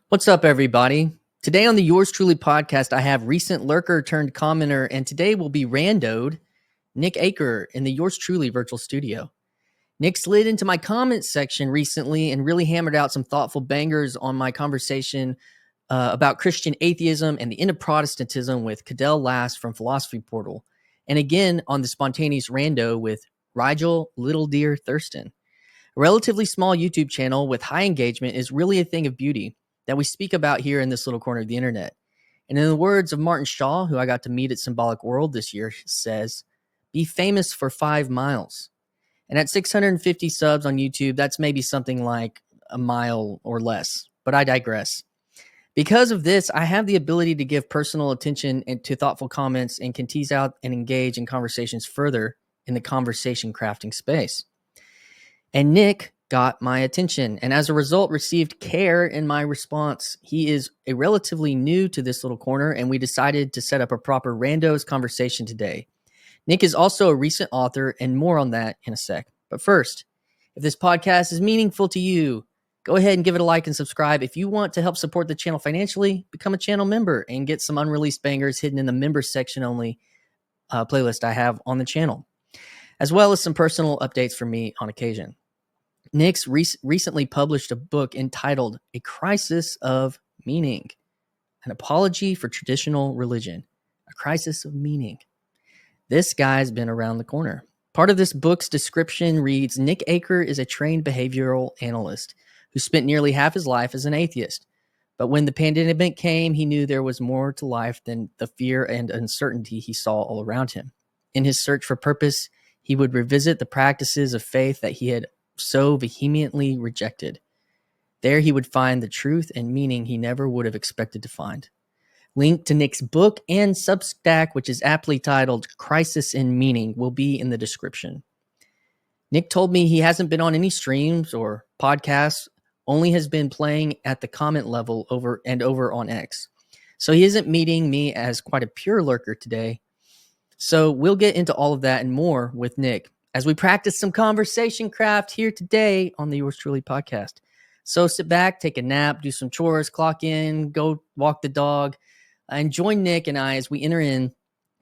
What's up, everybody? Today on the Yours Truly podcast, I have recent lurker turned commenter, and today will be randoed Nick Acker in the Yours Truly virtual studio. Nick slid into my comments section recently and really hammered out some thoughtful bangers on my conversation about Christian atheism and the end of Protestantism with Cadell Last from Philosophy Portal, and again on the spontaneous rando with Rigel Little Deer Thurston. A relatively small YouTube channel with high engagement is really a thing of beauty that we speak about here in this little corner of the internet. And in the words of Martin Shaw, who I got to meet at Symbolic World this year, says, "Be famous for 5 miles." And at 650 subs on YouTube, that's maybe something like a mile or less, but I digress. Because of this, I have the ability to give personal attention to thoughtful comments and can tease out and engage in conversations further in the conversation crafting space. And Nick got my attention, and as a result received care in my response. He is a relatively new to this little corner, and we decided to set up a proper randos conversation today. Nick is also a recent author, and more on that in a sec. But first, if this podcast is meaningful to you, go ahead and give it a like and subscribe. If you want to help support the channel financially, become a channel member and get some unreleased bangers hidden in the members section only playlist I have on the channel, as well as some personal updates from me on occasion. Nick's recently published a book entitled A Crisis of Meaning, an apology for traditional religion. A crisis of meaning. This guy's been around the corner. Part of this book's description reads, Nick Acker is a trained behavioral analyst who spent nearly half his life as an atheist. But when the pandemic came, he knew there was more to life than the fear and uncertainty he saw all around him. In his search for purpose, he would revisit the practices of faith that he had so vehemently rejected. There he would find the truth and meaning he never would have expected to find. Link to Nick's book and Substack, which is aptly titled Crisis in Meaning, will be in the description. Nick told me he hasn't been on any streams or podcasts, only has been playing at the comment level over on X. So he isn't meeting me as quite a pure lurker today. So we'll get into all of that and more with Nick as we practice some conversation craft here today on the Yours Truly podcast. So sit back, take a nap, do some chores, clock in, go walk the dog, and join Nick and I as we enter in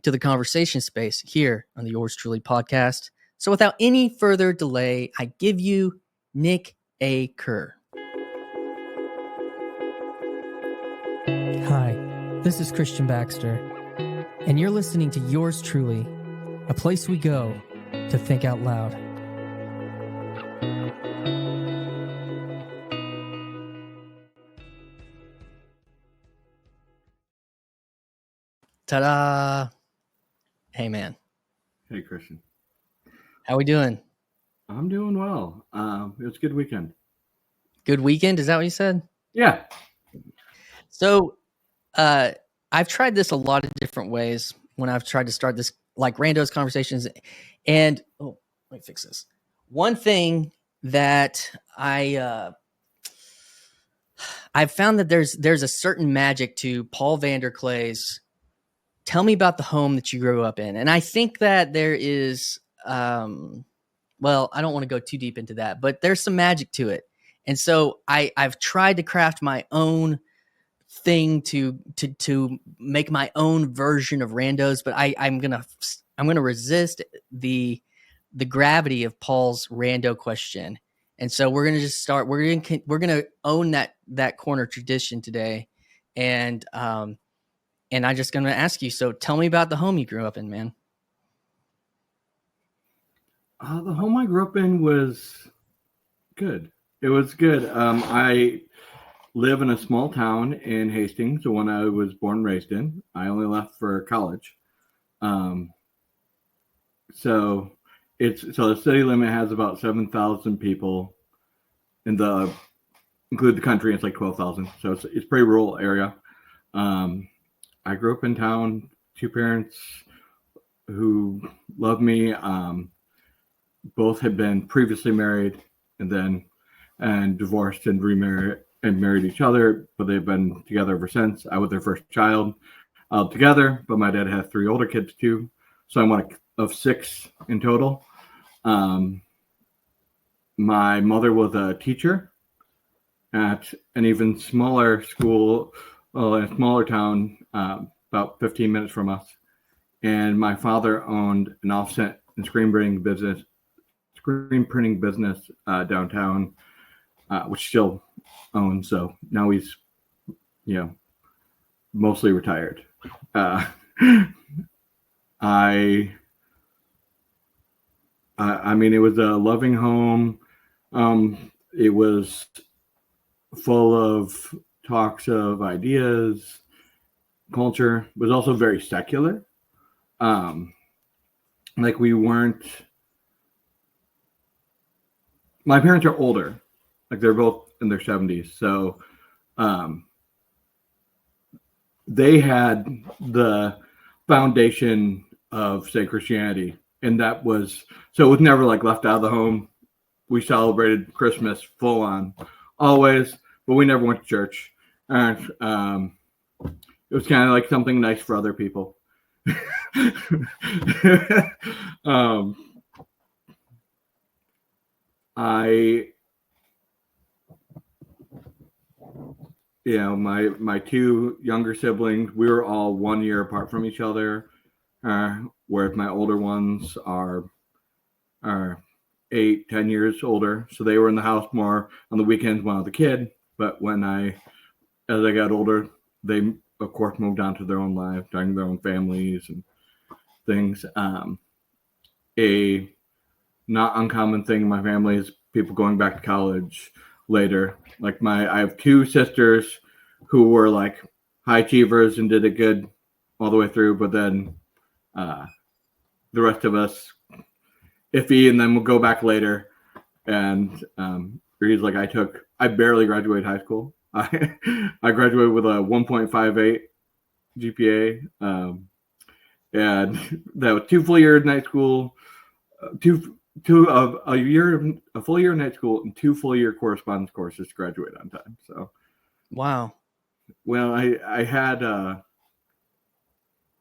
to the conversation space here on the Yours Truly podcast. So without any further delay, I give you Nick Acker. Hi, this is Christian Baxter, and you're listening to Yours Truly, a place we go to think out loud. Ta-da! Hey, man. Hey, Christian. How we doing? I'm doing well. It was a good weekend. Good weekend? Is that what you said? Yeah. So, I've tried this a lot of different ways when I've tried to start this, like randos conversations. And, let me fix this. One thing that I've found that there's a certain magic to Paul Vanderklay's "Tell me about the home that you grew up in," and I think that there is, well, I don't want to go too deep into that, but there's some magic to it, and so I've tried to craft my own thing to make my own version of randos, but I'm gonna resist the gravity of Paul's rando question, and so we're gonna just start. We're gonna own that corner tradition today, and I'm just gonna ask you. So tell me about the home you grew up in, man. The home I grew up in was good. It was good. I live in a small town in Hastings, the one I was born and raised in. I only left for college. So the city limit has about 7,000 people. Include the country, it's like 12,000. So it's a pretty rural area. I grew up in town, 2 parents who loved me. Both had been previously married and divorced and remarried and married each other, but they've been together ever since. I was their first child together, but my dad had 3 older kids too. So I'm one of 6 in total. My mother was a teacher at an even smaller school, in a smaller town, about 15 minutes from us. And my father owned an offset and screen printing business downtown, which still owns. So now he's, mostly retired. I mean, it was a loving home. It was full of talks of ideas. Culture was also very secular. Like we weren't. My parents are older. Like they're both in their 70s. So they had the foundation of, say, Christianity. And that was, so it was never like left out of the home. We celebrated Christmas full on always, but we never went to church. And it was kind of like something nice for other people. My two younger siblings, we were all 1 year apart from each other, whereas my older ones are 8-10 years older. So they were in the house more on the weekends when I was a kid. But as I got older, they of course moved on to their own lives, starting their own families and things. A not uncommon thing in my family is people going back to college later. Like I have two sisters who were like high achievers and did it good all the way through, but then the rest of us iffy, and then we'll go back later. And he's like, I barely graduated high school. I graduated with a 1.58 GPA, and that was 2 full years of night school, a full year of night school, and 2 full year correspondence courses to graduate on time. So, wow. Well, I had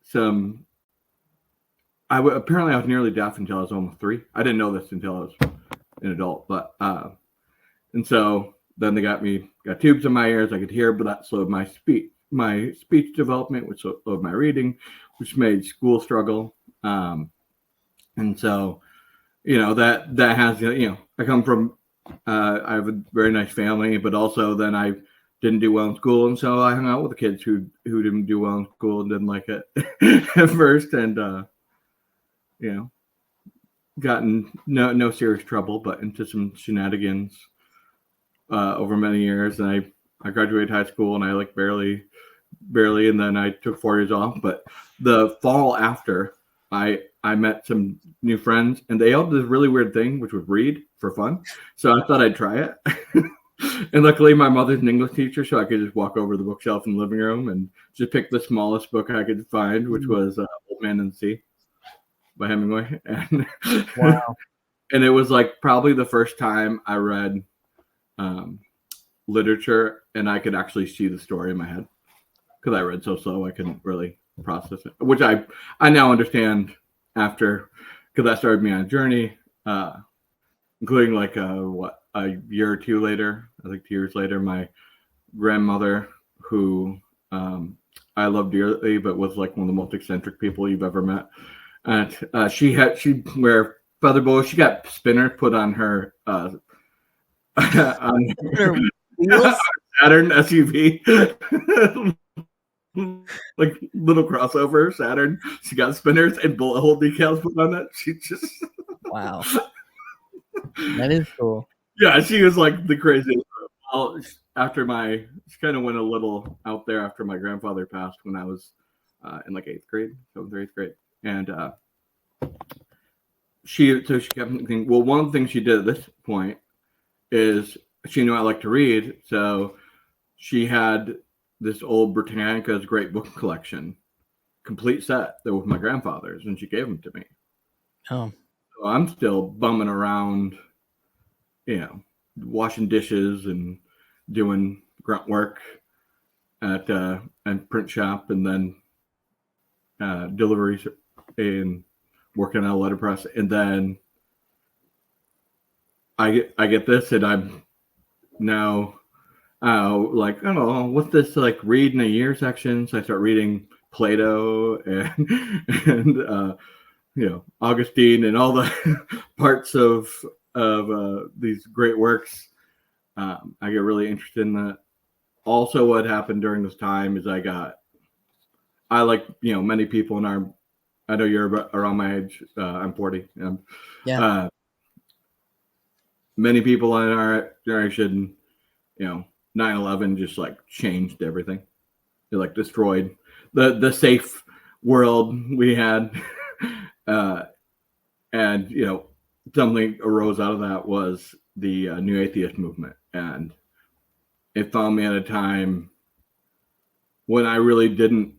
some. Apparently I was nearly deaf until I was almost 3. I didn't know this until I was an adult, but and so then they got tubes in my ears. I could hear, but that slowed my speech development, which slowed my reading, which made school struggle. And so, that has, I come from, I have a very nice family, but also then I didn't do well in school. And so I hung out with the kids who didn't do well in school and didn't like it at first. And, gotten no serious trouble, but into some shenanigans over many years. And I graduated high school and I like barely, and then I took 4 years off. But the fall after, I met some new friends, and they all did this really weird thing, which was read for fun. So I thought I'd try it. And luckily my mother's an English teacher, so I could just walk over to the bookshelf in the living room and just pick the smallest book I could find, which was Old Man and the Sea by Hemingway. And Wow. And it was like probably the first time I read literature and I could actually see the story in my head, because I read so slow I couldn't really process it, which I now understand after, because that started me on a journey, including like a year or two later, I think 2 years later, my grandmother, who I love dearly, but was like one of the most eccentric people you've ever met. And she wear feather boas. She got spinners put on her on Saturn SUV. Like little crossover Saturn. She got spinners and bullet hole decals put on it. She just Wow. That is cool. Yeah, she was like the craziest. She kind of went a little out there after my grandfather passed when I was in like 7th grade, 8th grade. And she kept thinking, well, one of the things she did at this point is she knew I liked to read. So she had this old Britannica's Great Book Collection, complete set that was my grandfather's, and she gave them to me. Oh. So I'm still bumming around, washing dishes and doing grunt work at print shop, and then deliveries and working on a letterpress. And then I get this, and I'm now like, I don't know, what's this like read in a year section? So I start reading Plato and Augustine and all the parts of these great works. I get really interested in that. Also, what happened during this time is I like many people in our. I know you're around my age. I'm 40. Yeah. Many people in our generation, 9/11 just like changed everything. It like destroyed the safe world we had, and something arose out of that was the new atheist movement, and it found me at a time when I really didn't.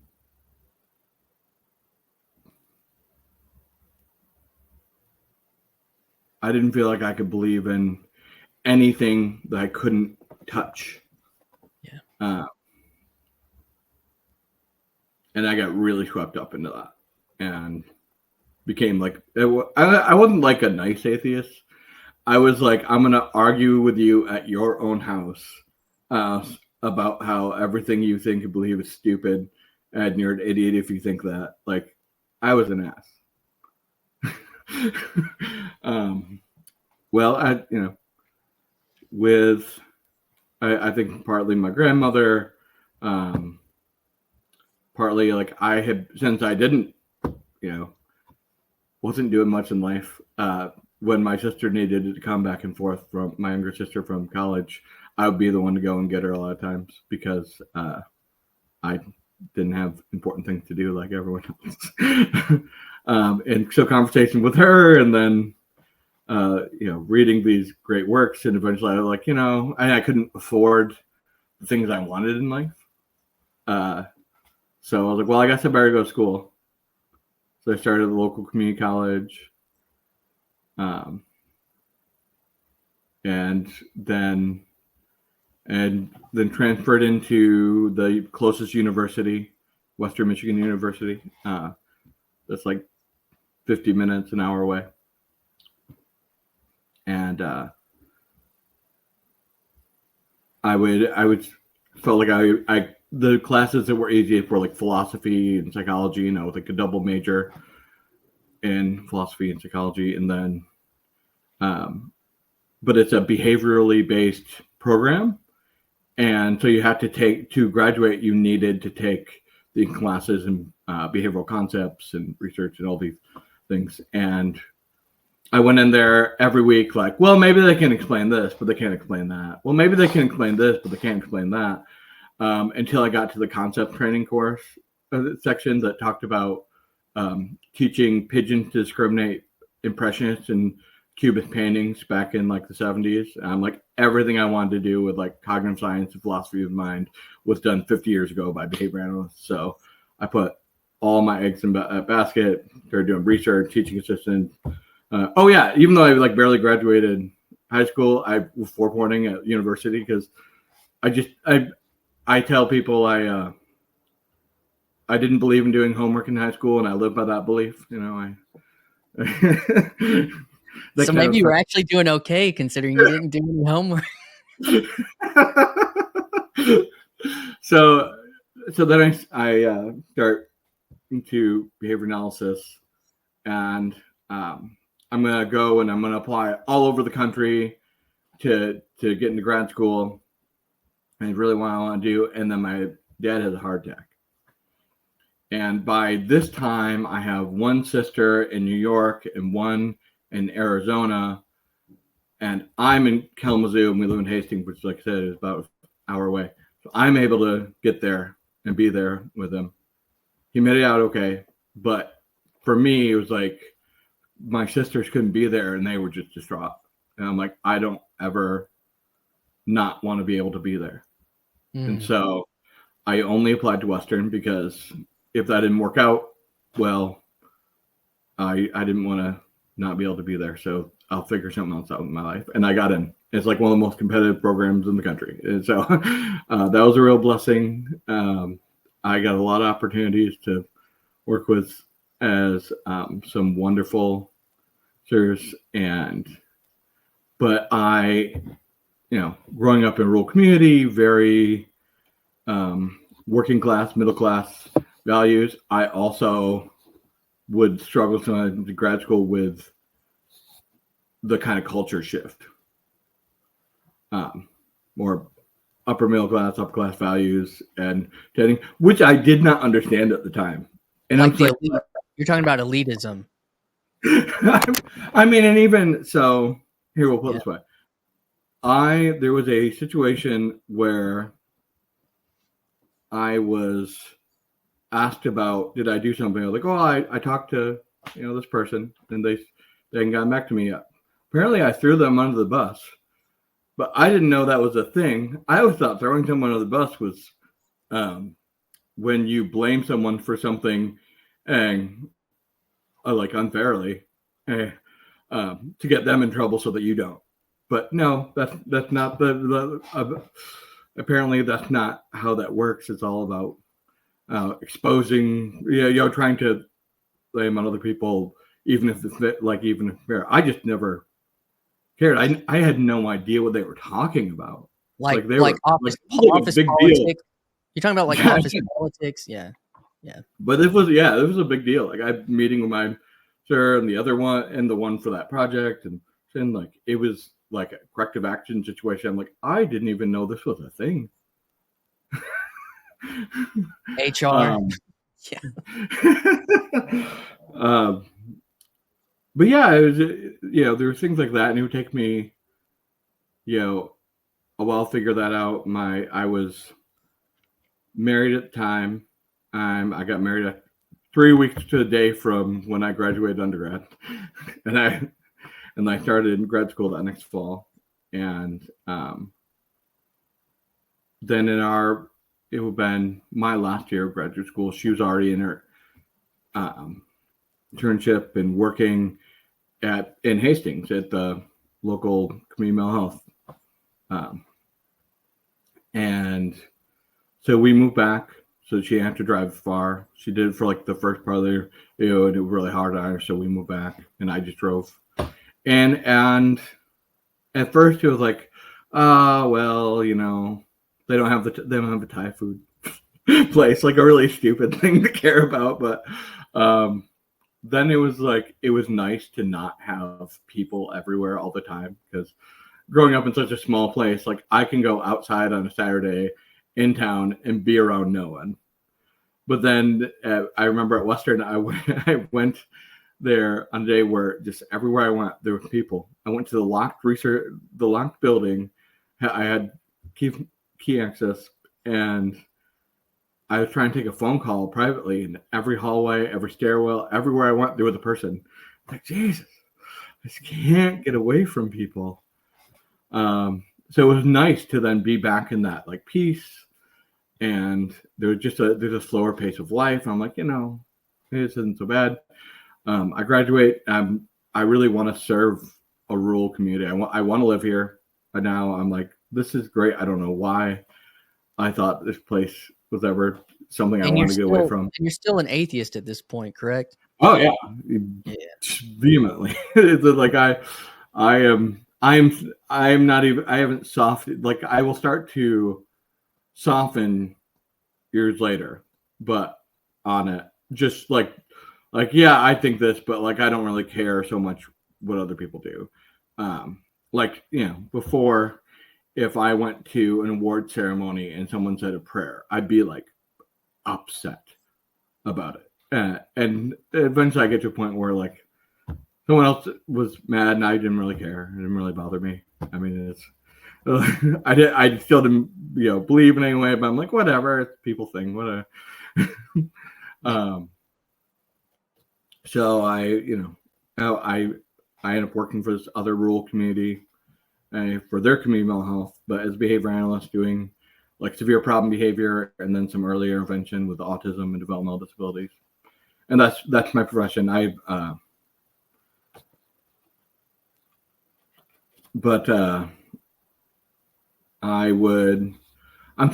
I didn't feel like I could believe in anything that I couldn't touch. Yeah. And I got really swept up into that and became like, I wasn't like a nice atheist. I was like, I'm going to argue with you at your own house about how everything you think and believe is stupid and you're an idiot if you think that. Like, I was an ass. Well, I think partly my grandmother, partly like I had, since I didn't, wasn't doing much in life. When my sister needed to come back and forth from my younger sister from college, I would be the one to go and get her a lot of times because I didn't have important things to do like everyone else. And so conversation with her, and then reading these great works, and eventually I was like, I couldn't afford the things I wanted in life. So I was like, well, I guess I better go to school. So I started at the local community college, and then transferred into the closest university, Western Michigan University. That's like 50 minutes, an hour away. And I would felt like I the classes that were easiest were like philosophy and psychology, with like a double major in philosophy and psychology, and then but it's a behaviorally based program, and so you have to graduate, you needed to take the classes in behavioral concepts and research and all these things. And I went in there every week like, well, maybe they can explain this, but they can't explain that. Well, maybe they can explain this, but they can't explain that. Until I got to the concept training course section that talked about teaching pigeons to discriminate Impressionists and Cubist paintings back in like the 70s. Like everything I wanted to do with like cognitive science and philosophy of mind was done 50 years ago by behavior analysts. So I put all my eggs in that basket, started doing research, teaching assistant. Even though I like barely graduated high school, I was foreporting at university because I tell people I didn't believe in doing homework in high school, and I live by that belief. So maybe you were actually doing okay considering you didn't do any homework. So then I start into behavior analysis, and I'm gonna go and I'm gonna apply all over the country to get into grad school. And really what I want to do. And then my dad has a heart attack. And by this time, I have one sister in New York and one in Arizona. And I'm in Kalamazoo, and we live in Hastings, which, like I said, is about an hour away. So I'm able to get there and be there with him. He made it out okay. But for me, it was like my sisters couldn't be there, and they were just distraught. And I'm like, I don't ever not want to be able to be there. And so I only applied to Western because if that didn't work out, well, I didn't want to not be able to be there. So I'll figure something else out in my life. And I got in. It's like one of the most competitive programs in the country. And so that was a real blessing. I got a lot of opportunities to work with as some wonderful teachers. But I growing up in a rural community, very working class, middle class values. I also would struggle sometimes in grad school with the kind of culture shift. More upper middle class, upper class values, and dating, which I did not understand at the time. And like the elite, you're talking about elitism. I mean, and even so, here we'll put it this way. There was a situation where I was asked about, did I do something? I was like, oh, I talked to this person, and they hadn't gotten back to me yet. Apparently, I threw them under the bus. But I didn't know that was a thing. I always thought throwing someone under the bus was when you blame someone for something and like unfairly to get them in trouble so that you don't. But no, that's not apparently that's not how that works. It's all about exposing, trying to blame on other people, even if it's fair. I just never cared. I had no idea what they were talking about. Like office big politics. Deal. You're talking about like office politics, yeah. But it was a big deal. Like I'm meeting with my sir and the other one and the one for that project, and like it was like a corrective action situation. I'm like, I didn't even know this was a thing. HR. But yeah, it was, there were things like that, and it would take me, a while to figure that out. I was married at the time. I got married at 3 weeks to the day from when I graduated undergrad, and I started in grad school that next fall, and then it would have been my last year of graduate school. She was already in her internship and working in Hastings at the local community mental health. And so we moved back so she didn't have to drive far. She did it for like the first part of the year, and it was really hard on her. So we moved back and I just drove. And at first it was like, well, they don't have a Thai food place, like a really stupid thing to care about. But then it was nice to not have people everywhere all the time, because growing up in such a small place, like I can go outside on a Saturday in town and be around no one. But then I remember at Western, I went there on a day where just everywhere I went, there were people. I went to the locked building. I had key access, and I was trying to take a phone call privately, and every hallway, every stairwell, everywhere I went, there was a person. I'm like, Jesus, I just can't get away from people. So it was nice to then be back in that like peace, and there's a slower pace of life. I'm like, this isn't so bad. I graduate. I really want to serve a rural community. I want to live here. But now I'm like, this is great. I don't know why I thought this place was ever something I wanted to get away from. And you're still an atheist at this point, correct? Oh yeah, vehemently. It's like I'm not even. I haven't softened. Like I will start to soften years later, but on it, just like yeah, I think this, but like I don't really care so much what other people do. Before, if I went to an award ceremony and someone said a prayer, I'd be like upset about it. And eventually I get to a point where like someone else was mad and I didn't really care. It didn't really bother me. I mean, it's I still didn't believe in any way, but I'm like, whatever, it's a people thing, whatever. So I ended up working for this other rural community for their community mental health, but as a behavior analyst, doing like severe problem behavior and then some early intervention with autism and developmental disabilities. And that's my profession. I'm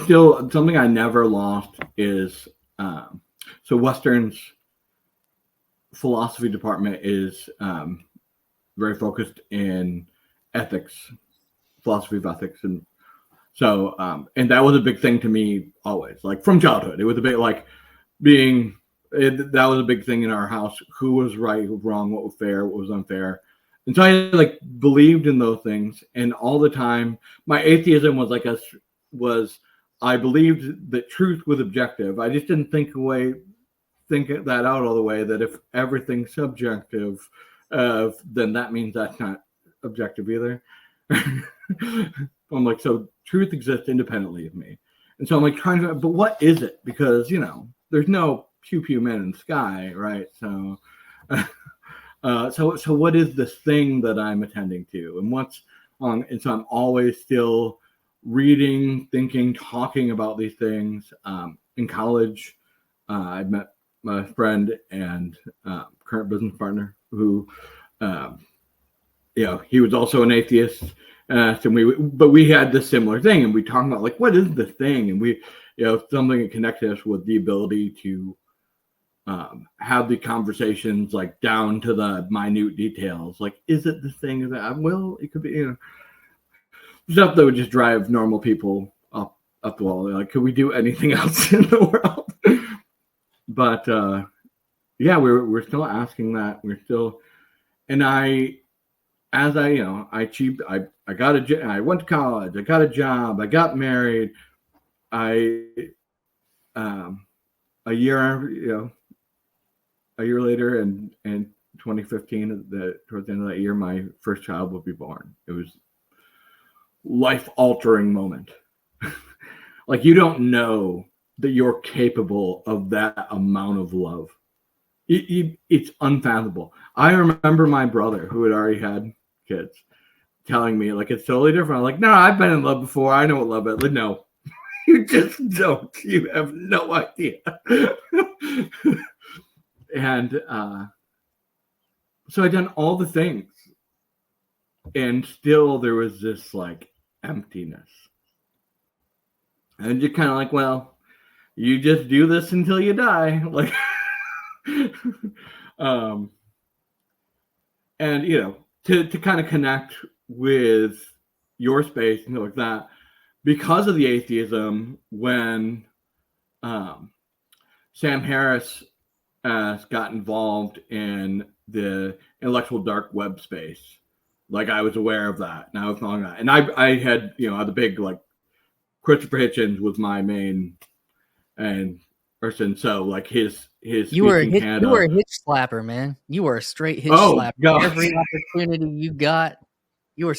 still, something I never lost is, so Western's philosophy department is very focused in ethics philosophy of ethics. And so, and that was a big thing to me always, like from childhood. It was a bit like that was a big thing in our house. Who was right, who was wrong, what was fair, what was unfair. And so I like believed in those things. And all the time, my atheism was I believed that truth was objective. I just didn't think that out all the way, that if everything's subjective, then that means that's not objective either. I'm like, so truth exists independently of me. And so I'm like trying to, but what is it? Because, there's no pew pew men in the sky, right? So, so what is this thing that I'm attending to? And so I'm always still reading, thinking, talking about these things. In college, I met my friend and current business partner who, he was also an atheist. But we had this similar thing, and we talked about like, what is the thing? And we, something that connected us with the ability to have the conversations like down to the minute details. Like, is it the thing that? Well, it could be, stuff that would just drive normal people up the wall. They're like, could we do anything else in the world? But we're still asking that. We're still, and I achieved. I I went to college. I got a job. I got married. A year later, in 2015, towards the end of that year, my first child would be born. It was life-altering moment. Like, you don't know that you're capable of that amount of love. It's unfathomable. I remember my brother, who had already had kids, telling me like it's totally different. I'm like, no, I've been in love before. I know what love is. Like, no, you just don't. You have no idea. And so I'd done all the things, and still there was this like emptiness. And you're kind of like, well, you just do this until you die. Like, and to kind of connect with your space and like that, because of the atheism, when Sam Harris got involved in the intellectual dark web space, like I was aware of that, and I was following that, and I had the big like Christopher Hitchens was my main and person, so like his you were a hitch slapper, man. You were a straight hitch slapper. Gosh. Every opportunity you got, you were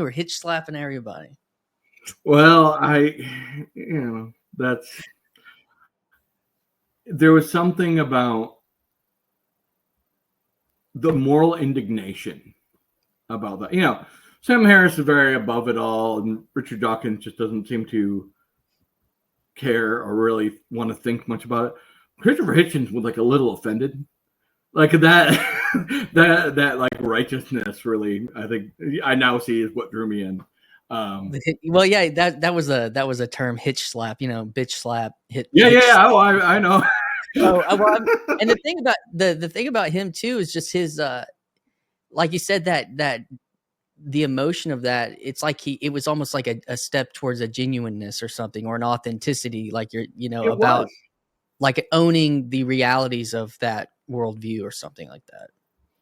hitch slapping everybody. Well, there was something about the moral indignation about that. Sam Harris is very above it all, and Richard Dawkins just doesn't seem to care or really want to think much about it. Christopher Hitchens was like a little offended, like that like righteousness. Really, I think I now see is what drew me in. Well, yeah, that was a term, hitch slap. Bitch slap. Hit. Yeah. Slap. Oh, I know. And the thing about him too is just his, like you said, that the emotion of that. It's like it was almost like a step towards a genuineness or something, or an authenticity. Like about like owning the realities of that worldview or something like that.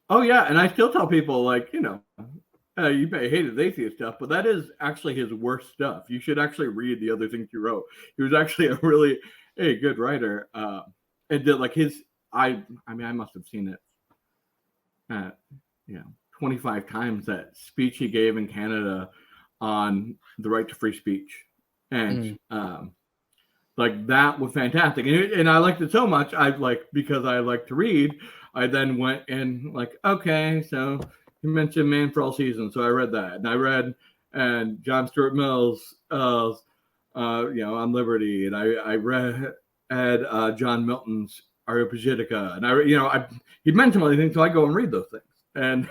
Oh yeah, and I still tell people like you may hate his atheist stuff, but that is actually his worst stuff. You should actually read the other things he wrote. He was actually a really good writer. And did like I must have seen it 25 times, that speech he gave in Canada on the right to free speech. And like that was fantastic. And I liked it so much. Because I like to read, I then went and like, okay, so you mentioned Man for All Seasons. So I read that, and I read John Stuart Mill's on Liberty, and I read John Milton's Areopagitica, and he'd mention all these things, so I go and read those things. And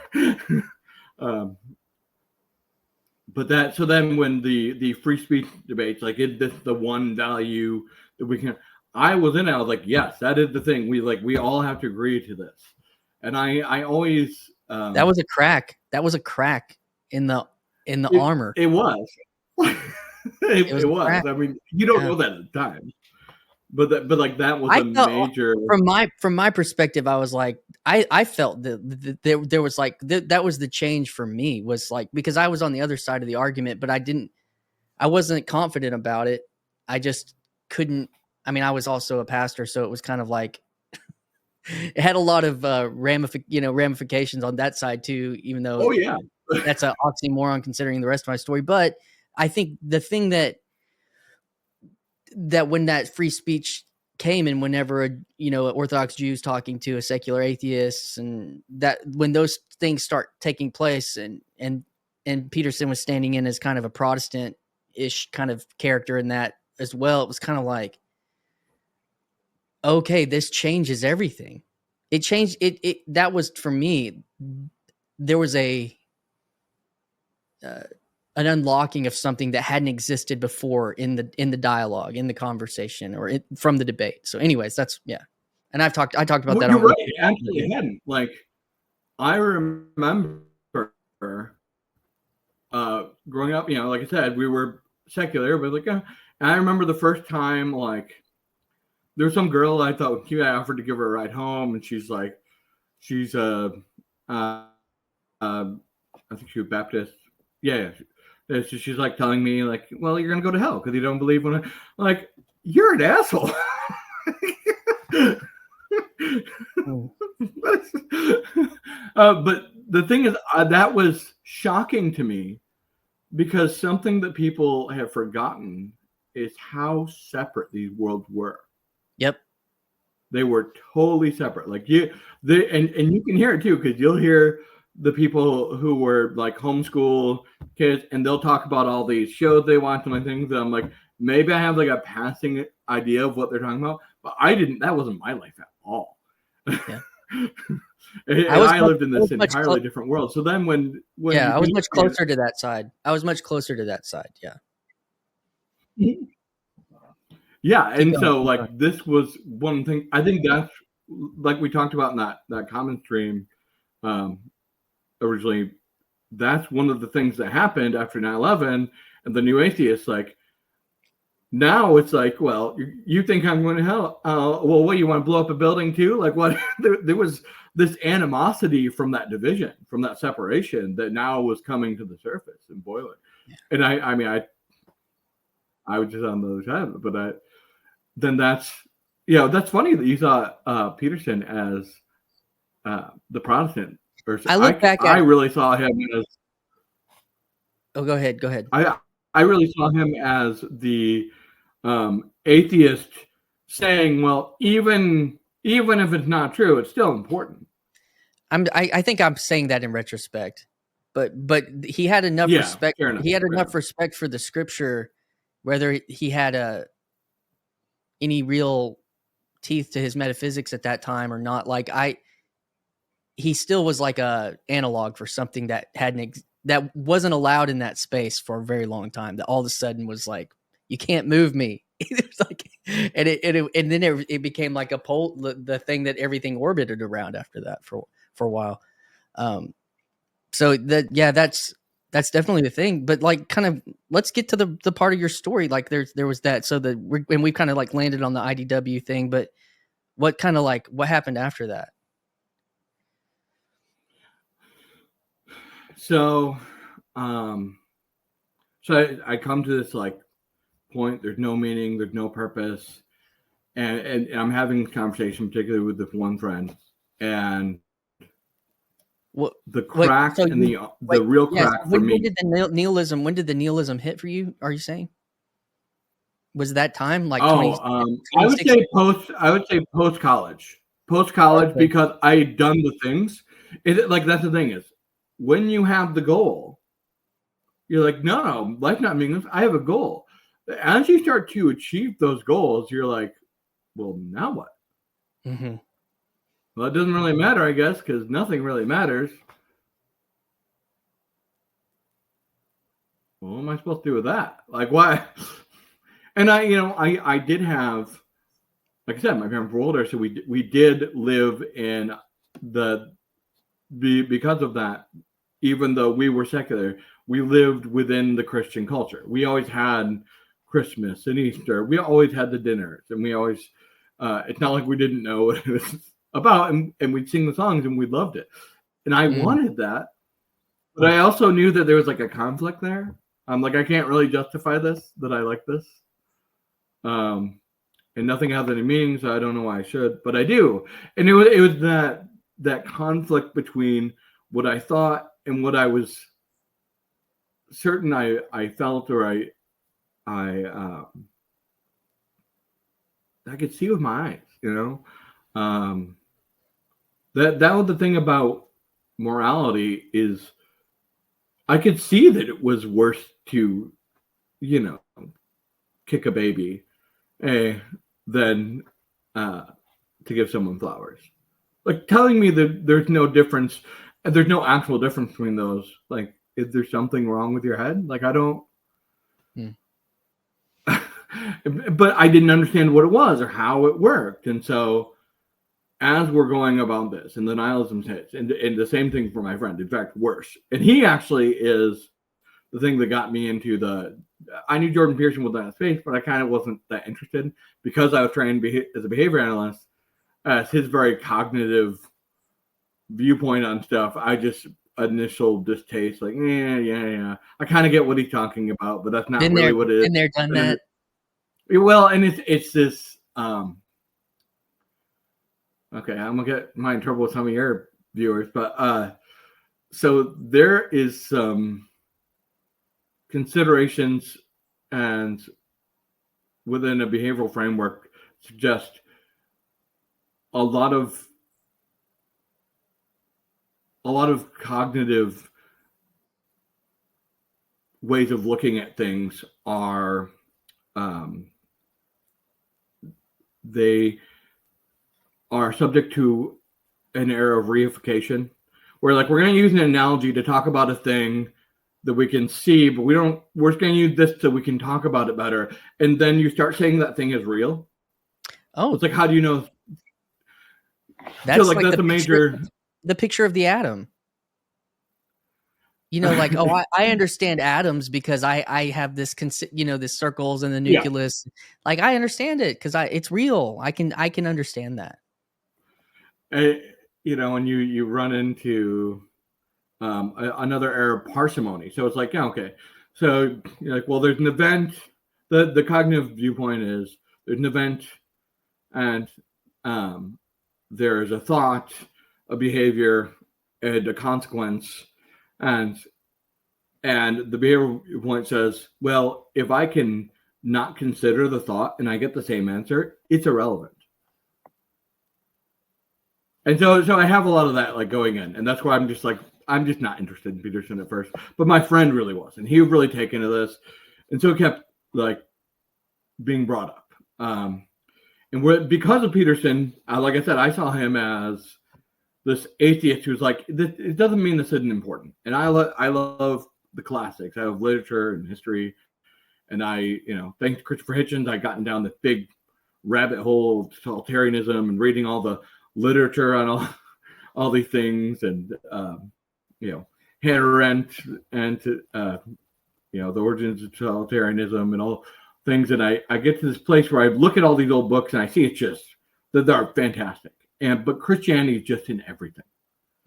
so then when the free speech debates, like, is this the one value that we can? I was in it. I was like, yes, that is the thing. We all have to agree to this. And I always that was a crack. That was a crack in in the armor. It was. it was. Crap. I mean, you don't know that at the time, but like that was a major. From my perspective, I was like, I felt that there was like that was the change for me, was like, because I was on the other side of the argument, but I wasn't confident about it. I just couldn't. I mean, I was also a pastor, so it was kind of like it had a lot of ramifications on that side too. Even though, oh yeah, that's an oxymoron considering the rest of my story. But I think the thing that when that free speech came, and whenever an Orthodox Jews talking to a secular atheist, and that when those things start taking place, and Peterson was standing in as kind of a Protestant-ish kind of character in that as well, it was kind of like, okay, this changes everything. It changed it. That was, for me, there was an unlocking of something that hadn't existed before in the dialogue, in the conversation, or from the debate. So anyways, that's, yeah. And I talked about that. You're right. Actually, it hadn't. Like, I remember growing up, like I said, we were secular, but like, and I remember the first time, like, there was some girl I thought was cute. I offered to give her a ride home, and she's I think she was Baptist. Yeah. So she's like telling me, like, well, you're gonna go to hell because you don't believe when I'm like, you're an asshole. But the thing is, that was shocking to me, because something that people have forgotten is how separate these worlds were. Yep. They were totally separate. Like and you can hear it too, because you'll hear the people who were like homeschool kids, and they'll talk about all these shows they watch and things. And I'm like, maybe I have like a passing idea of what they're talking about, but I didn't. That wasn't my life at all. Yeah. I lived in this entirely different world. So then when I was much closer to that side. Yeah. Yeah, and so like this was one thing. I think that's, like we talked about in that comment stream originally. That's one of the things that happened after 9/11, and the new atheists, like, now it's like, well, you think I'm going to hell? Well, what, you want to blow up a building too? Like, what? There was this animosity from that division, from that separation, that now was coming to the surface and boiling. Yeah. And I mean, I was just on the other side of it, but then that's funny that you saw Peterson as the Protestant person. I really saw him as. Oh, go ahead. I really saw him as the atheist saying, well, even if it's not true, it's still important. I think I'm saying that in retrospect, but he had enough respect. He had enough respect for the scripture, whether he had any real teeth to his metaphysics at that time or not. Like, he still was like a analog for something that that wasn't allowed in that space for a very long time. That all of a sudden was like, you can't move me. It was like, and then it became like a pole, the thing that everything orbited around after that for a while. So that's definitely the thing. But like, kind of, let's get to the part of your story. Like, there was that. So and we kind of like landed on the IDW thing, but what happened after that? So, I come to this like point. There's no meaning. There's no purpose, and I'm having this conversation, particularly with this one friend, and the crack and the real crack for me. When did the nihilism hit for you? Are you saying? Was that time like? I would say post college, okay. Because I had done the things. That's the thing is, when you have the goal, you're like, no, life's not meaningless. I have a goal. As you start to achieve those goals, you're like, well, now what? Mm-hmm. Well, it doesn't really matter, I guess, because nothing really matters. Well, what am I supposed to do with that? Like, why? And I did have, like I said, my parents were older, so we did live in because of that. Even though we were secular, we lived within the Christian culture. We always had Christmas and Easter. We always had the dinners, and we always, it's not like we didn't know what it was about, and we'd sing the songs and we loved it. And I wanted that, but I also knew that there was like a conflict there. I'm like, I can't really justify this, that I like this. And nothing has any meaning, so I don't know why I should, but I do. And it was that conflict between what I thought and what I was certain I felt, or I could see with my eyes, you know. That was the thing about morality, is I could see that it was worse to, you know, kick a baby than to give someone flowers. Like, telling me that there's no difference, there's no actual difference between those. Like, is there something wrong with your head? Like, I don't. But I didn't understand what it was or how it worked. And so as we're going about this, and the nihilism hits, and the same thing for my friend, in fact, worse. And he actually is the thing that got me into I knew Jordan Peterson was in space, but I kind of wasn't that interested, because I was trained as a behavior analyst, as his very cognitive viewpoint on stuff. I just initial distaste, like, yeah. I kind of get what he's talking about, but that's not really what it is. Been there, done that. Well, and it's this. Okay, I'm gonna get my in trouble with some of your viewers, but so there is some considerations, and within a behavioral framework, suggest a lot of cognitive ways of looking at things are they are subject to an era of reification, where, like, we're going to use an analogy to talk about a thing that we can see, but we're just going to use this so we can talk about it better. And then you start saying that thing is real. Oh, it's like, how do you know? That's so, like, that's the picture of the atom. You know, like, oh, I understand atoms because I have this, this circles and the nucleus. Yeah. Like, I understand it because it's real. I can understand that. You know, and you run into another era of parsimony. So it's like, yeah, okay. So you're like, well, there's an event. The cognitive viewpoint is there's an event, and there's a thought, a behavior, and a consequence. And the behavioral viewpoint says, well, if I can not consider the thought and I get the same answer, it's irrelevant. And so I have a lot of that, like, going in, and that's why I'm just not interested in Peterson at first. But my friend really was, and he was really taken to this, and so it kept, like, being brought up. And because of Peterson, like I said, I saw him as this atheist who's like, it doesn't mean this isn't important. And I love the classics. I love literature and history, and thanks to Christopher Hitchens, I gotten down the big rabbit hole of totalitarianism and reading all the literature on all these things, and Hannah Arendt, and the origins of totalitarianism and all things. And I get to this place where I look at all these old books and I see it's just that they're fantastic. But Christianity is just in everything.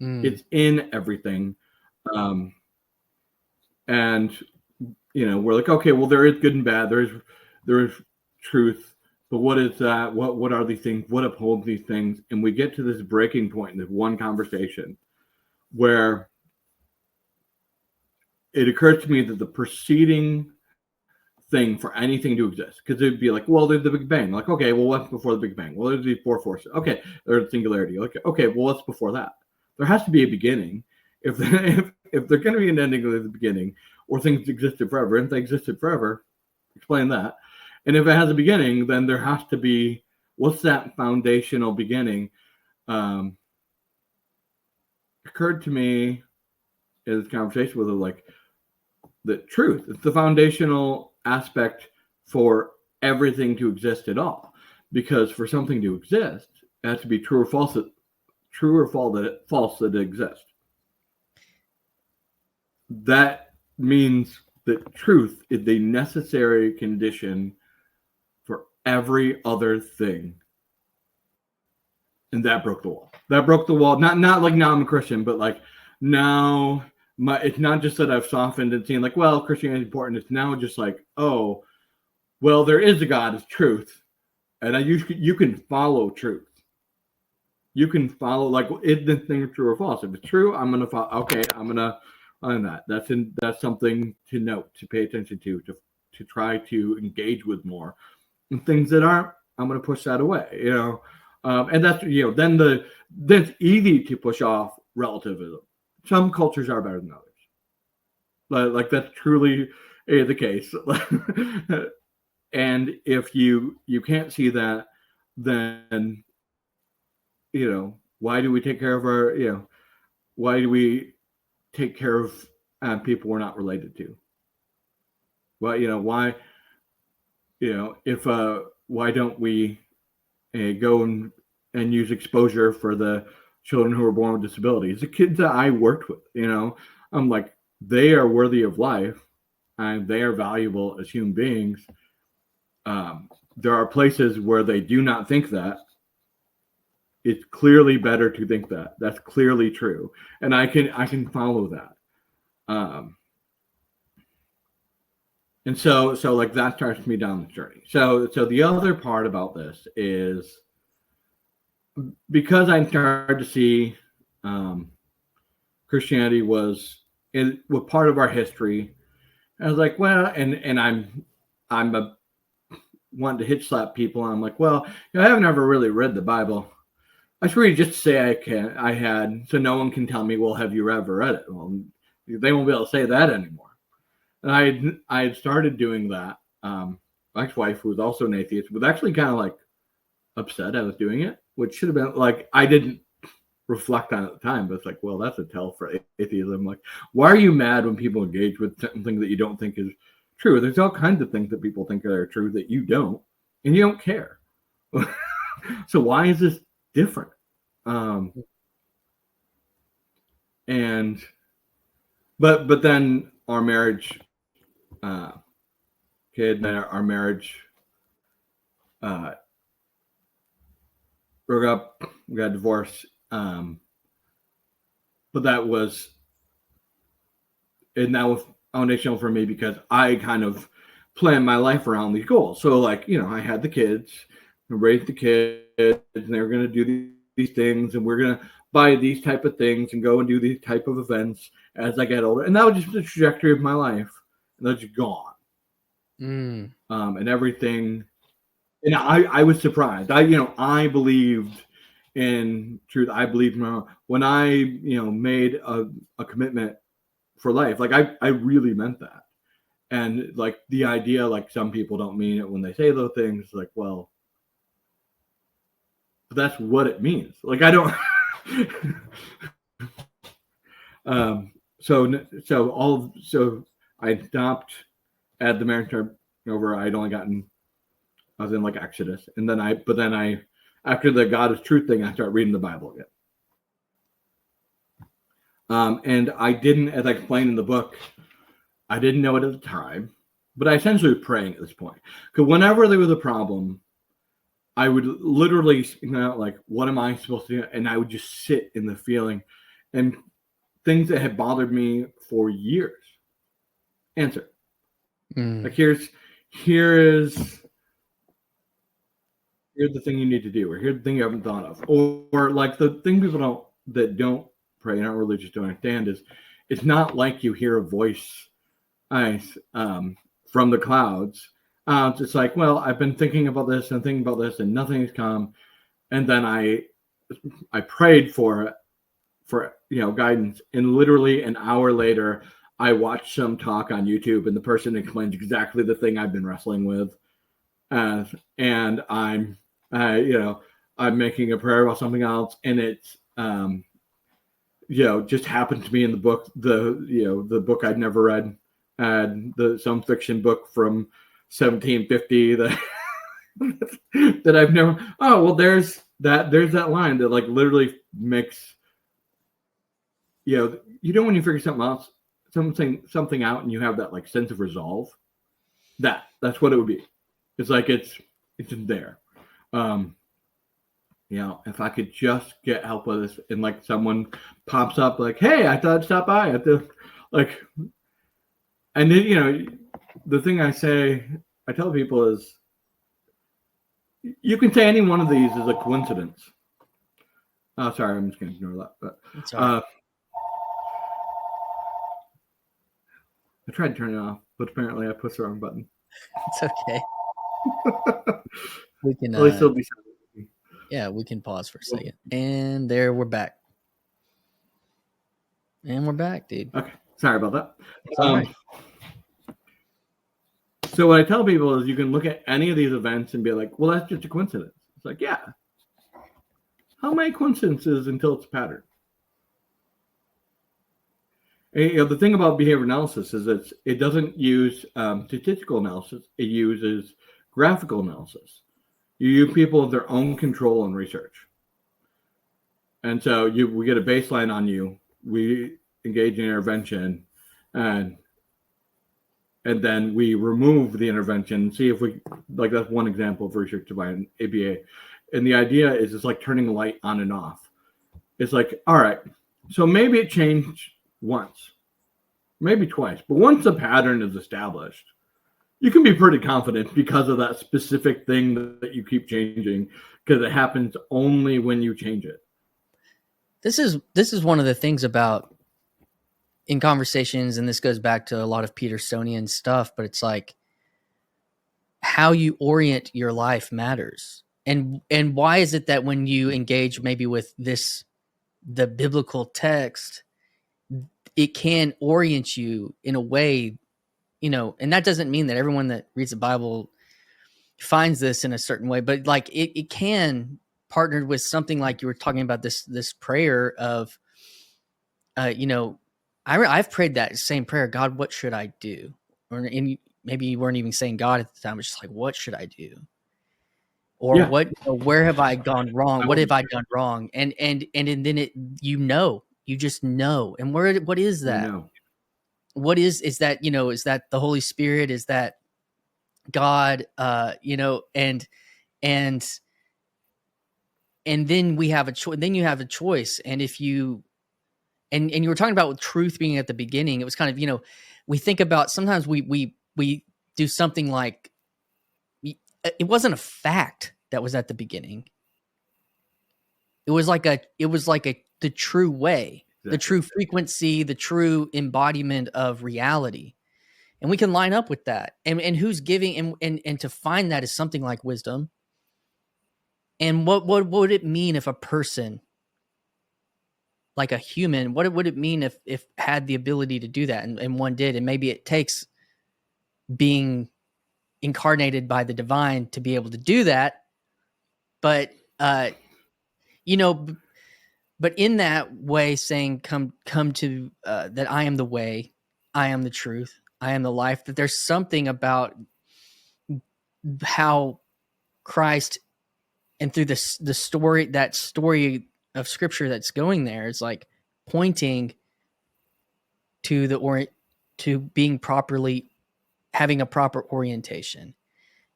It's in everything. And we're like, okay, well, there is good and bad. There is truth, but what is that? What are these things? What upholds these things? And we get to this breaking point in this one conversation where it occurs to me that the preceding thing for anything to exist, because it'd be like, well, there's the Big Bang. Like, okay, well, what's before the Big Bang? Well, there's these four forces. Okay, there's singularity. Okay, well, what's before that? There has to be a beginning. If there's going to be an ending, there's the beginning, or things existed forever. And if they existed forever, explain that. And if it has a beginning, then there has to be, what's that foundational beginning? Occurred to me in this conversation with like the truth. It's the foundational aspect for everything to exist at all. Because for something to exist, it has to be true or false that it exists. That means that truth is the necessary condition for every other thing. And that broke the wall. That broke the wall. Not like now I'm a Christian, but like now it's not just that I've softened and seen like, well, Christianity is important. It's now just like, oh, well, there is a God, it's truth. And you can follow truth. You can follow, like, is the thing true or false? If it's true, I'm going to follow. Okay, I'm going to on that. That's something to note, to pay attention to try to engage with more. And things that aren't, I'm going to push that away, and that's, then that's easy to push off relativism. Some cultures are better than others. Like that's truly the case. And if you can't see that, then, why do we take care of our, why do we take care of people we're not related to? Well, why, if, why don't we go and use exposure for the children who are born with disabilities? The kids that I worked with, I'm like, they are worthy of life and they are valuable as human beings. There are places where they do not think that. It's clearly better to think that. That's clearly true. And I can follow that. And so like that starts me down the journey. So the other part about this is because I started to see Christianity was part of our history. I was like, well, and I'm wanting to hitch slap people. And I'm like, well, I haven't ever really read the Bible. I should read just to say I had, so no one can tell me, well, have you ever read it? Well, they won't be able to say that anymore. And I had started doing that. My ex-wife, who was also an atheist, was actually kind of like upset I was doing it, which should have been like, I didn't reflect on it at the time, but it's like, well, that's a tell for atheism. Like, why are you mad when people engage with something that you don't think is true? There's all kinds of things that people think are true that you don't, and you don't care. So why is this different? But then our marriage, our marriage broke up. We got divorced. But that was foundational for me because I kind of planned my life around these goals. So like, I had the kids, I raised the kids, and they were going to do these things, and we're going to buy these type of things and go and do these type of events as I get older. And that was just the trajectory of my life. And that's just gone. And everything. And I was surprised. I believed in truth. I believed when I, made a commitment for life. Like I really meant that. And like the idea, like some people don't mean it when they say those things, like, well, that's what it means. Like I don't. So I stopped at the marriage over. I was in like Exodus, and then after the God is truth thing, I started reading the Bible again. And I didn't, as I explained in the book, I didn't know it at the time, but I essentially was praying at this point. Because whenever there was a problem, I would literally, like, what am I supposed to do? And I would just sit in the feeling and things that had bothered me for years. Answer. Like, here's the thing you need to do, or here's the thing you haven't thought of. Or like the thing people don't pray and aren't religious don't understand is it's not like you hear a voice from the clouds. It's like, well, I've been thinking about this and thinking about this and nothing has come. And then I prayed for guidance. And literally an hour later, I watched some talk on YouTube and the person explains exactly the thing I've been wrestling with. And I'm making a prayer about something else. And it's, just happened to be in the book, the book I'd never read, some fiction book from 1750 that I've never. Oh, well, there's that line that like literally makes, when you figure something something out and you have that like sense of resolve, that's what it would be. It's like it's there. If I could just get help with this, and like someone pops up like, hey, I thought I'd stop by at the like, and then the thing I tell people is, you can say any one of these is a coincidence. Oh, sorry, I'm just gonna ignore that. But I tried to turn it off, but apparently I pushed the wrong button. It's okay. We can at least it'll be silent. Yeah, we can pause for a second. And there, we're back. And we're back, dude. Okay, sorry about that. It's all right. So what I tell people is, you can look at any of these events and be like, well, that's just a coincidence. It's like, yeah. How many coincidences until it's a pattern? And, the thing about behavior analysis is that it doesn't use statistical analysis. It uses graphical analysis. You give people their own control and research. And so we get a baseline on you. We engage in intervention, and then we remove the intervention, see if we, like, that's one example of research by an ABA. And the idea is it's like turning a light on and off. It's like, all right, so maybe it changed once, maybe twice, but once a pattern is established, you can be pretty confident because of that specific thing that you keep changing, because it happens only when you change it. This is one of the things about in conversations, and this goes back to a lot of Petersonian stuff, but it's like how you orient your life matters. And why is it that when you engage maybe with the biblical text, it can orient you in a way, and that doesn't mean that everyone that reads the Bible finds this in a certain way, but like it can partner with something like you were talking about, this prayer of, I've prayed that same prayer, God, what should I do? And maybe you weren't even saying God at the time, it's just like, what should I do? Or where have I gone wrong? What have I done wrong? And then you just know. And what is that? What is that, is that the Holy Spirit? Is that God? And then we have a choice. Then you have a choice. And if you, and you were talking about truth being at the beginning, it was kind of, we think about, sometimes we do something like, it wasn't a fact that was at the beginning. It was like the true way, exactly. The true frequency, the true embodiment of reality. And we can line up with that. And who's giving, and to find that is something like wisdom. And what would it mean if a person, like a human, what would it mean if had the ability to do that, and one did? And maybe it takes being incarnated by the divine to be able to do that. But, but in that way, saying, come to, that I am the way, I am the truth, I am the life, that there's something about how Christ, and through the story, that story of scripture that's going there, is like pointing to to being properly, having a proper orientation.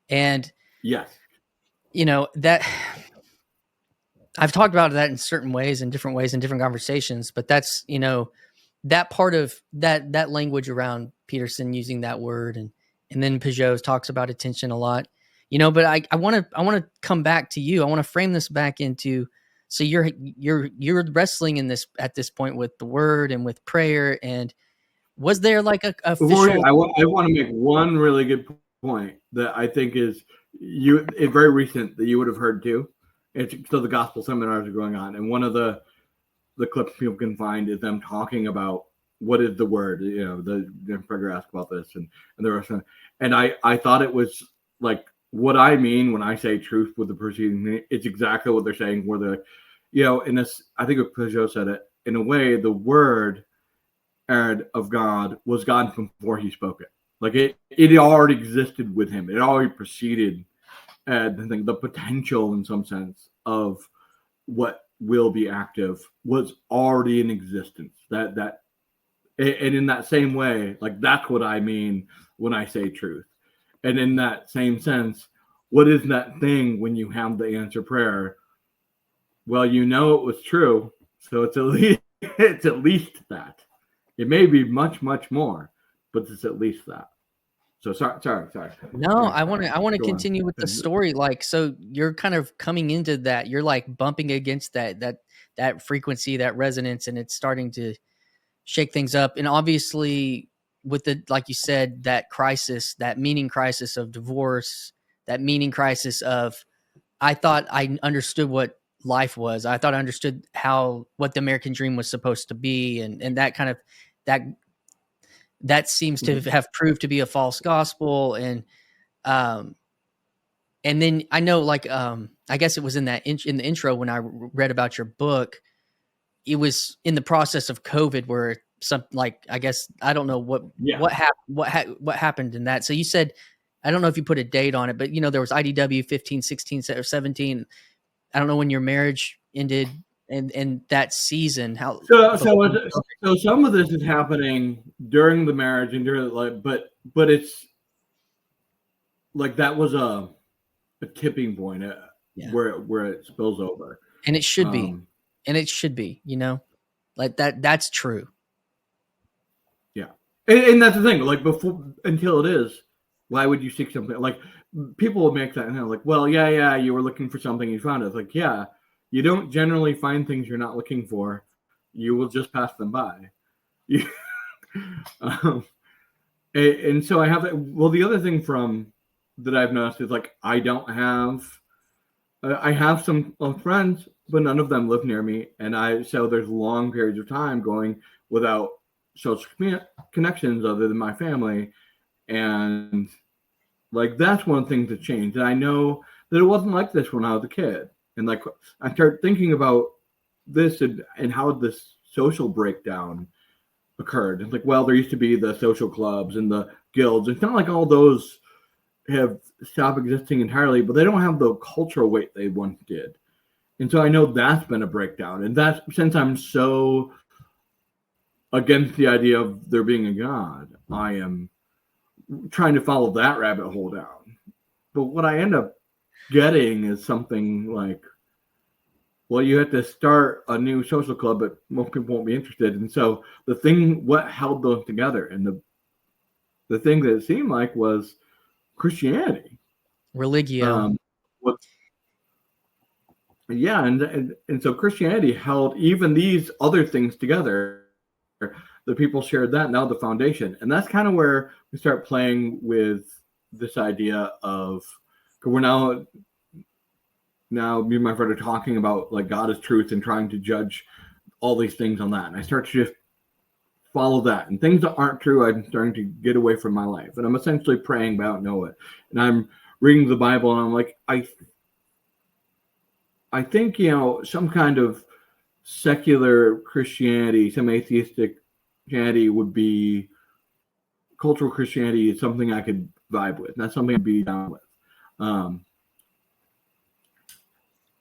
And yes, that I've talked about that in certain ways, in different conversations, but that's, that part of that language around Peterson using that word, and then Peugeot talks about attention a lot, but I want to come back to you. I want to frame this back into, so you're wrestling in this at this point with the word and with prayer. And was there like a official... I want to make one really good point that I think is very recent that you would have heard too. It's still the gospel seminars are going on, and one of the clips people can find is them talking about what is the word. The Prager asked about this, and the rest of it. And I thought it was like, what I mean when I say truth with the preceding, it's exactly what they're saying. Where they're, in this, I think Peugeot said it in a way, the word of God was God before he spoke it. Like it already existed with him. It already preceded the potential, in some sense, of what will be active was already in existence. That And in that same way, like that's what I mean when I say truth. And in that same sense, what is that thing when you have the answer prayer? Well, you know it was true, so it's at least that. It may be much, much more, but it's at least that. So sorry. No, I want to Go on. continue with the story. Like, so you're kind of coming into that. You're like bumping against that frequency, that resonance, and it's starting to shake things up. And obviously, with the, like you said, that crisis, that meaning crisis of divorce, that meaning crisis of, I thought I understood what life was. I thought I understood what the American dream was supposed to be, and that kind of that seems to have proved to be a false gospel. And then I know, like, I guess it was in that in the intro when I read about your book, it was in the process of COVID where I guess, I don't know what happened in that. So you said, I don't know if you put a date on it, but there was IDW 15, 16, or 17. I don't know when your marriage ended and that season. So some of this is happening during the marriage and during but it's like that was a tipping point where it spills over. And it should be. And it should be, like that's true. Yeah. And that's the thing, like until it is, why would you seek something? Like people will make that and they're like, well, yeah, you were looking for something, you found it. It's like, yeah, you don't generally find things you're not looking for. You will just pass them by. And so I have that. Well, the other thing that I've noticed is like, I have some friends, but none of them live near me. So there's long periods of time going without social connections other than my family. And like, that's one thing to change. And I know that it wasn't like this when I was a kid. And like, I start thinking about this and how this social breakdown occurred. It's like, well, there used to be the social clubs and the guilds. It's not like all those have stopped existing entirely, but they don't have the cultural weight they once did. And so I know that's been a breakdown. And that's, since I'm so against the idea of there being a God, I am trying to follow that rabbit hole down. But what I end up getting is something like, well, you have to start a new social club, but most people won't be interested. And so what held those together, and the thing that it seemed like was Christianity. Religio. And so Christianity held even these other things together. The people shared that, now the foundation. And that's kind of where we start playing with this idea of, we're now me and my friend are talking about like God is truth and trying to judge all these things on that. And I start to just follow that. And things that aren't true, I'm starting to get away from my life. And I'm essentially praying, but I don't know it. And I'm reading the Bible and I'm like, I think, some kind of secular Christianity, some atheistic Christianity would be, cultural Christianity is something I could vibe with. That's something I'd be down with.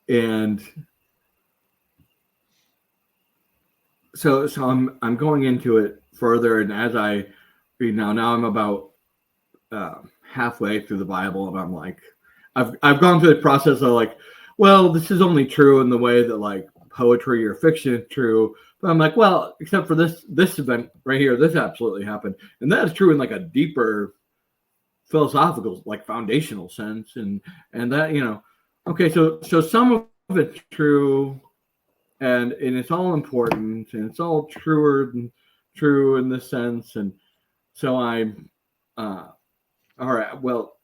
And so I'm going into it further, and as I read now I'm about halfway through the Bible, and I'm like, I've gone through the process of like, well, this is only true in the way that like poetry or fiction is true, but I'm like, well, except for this event right here, this absolutely happened, and that is true in like a deeper philosophical, like foundational sense, and that okay, so some of it's true, and it's all important, and it's all true in this sense, and so I'm all right. Well,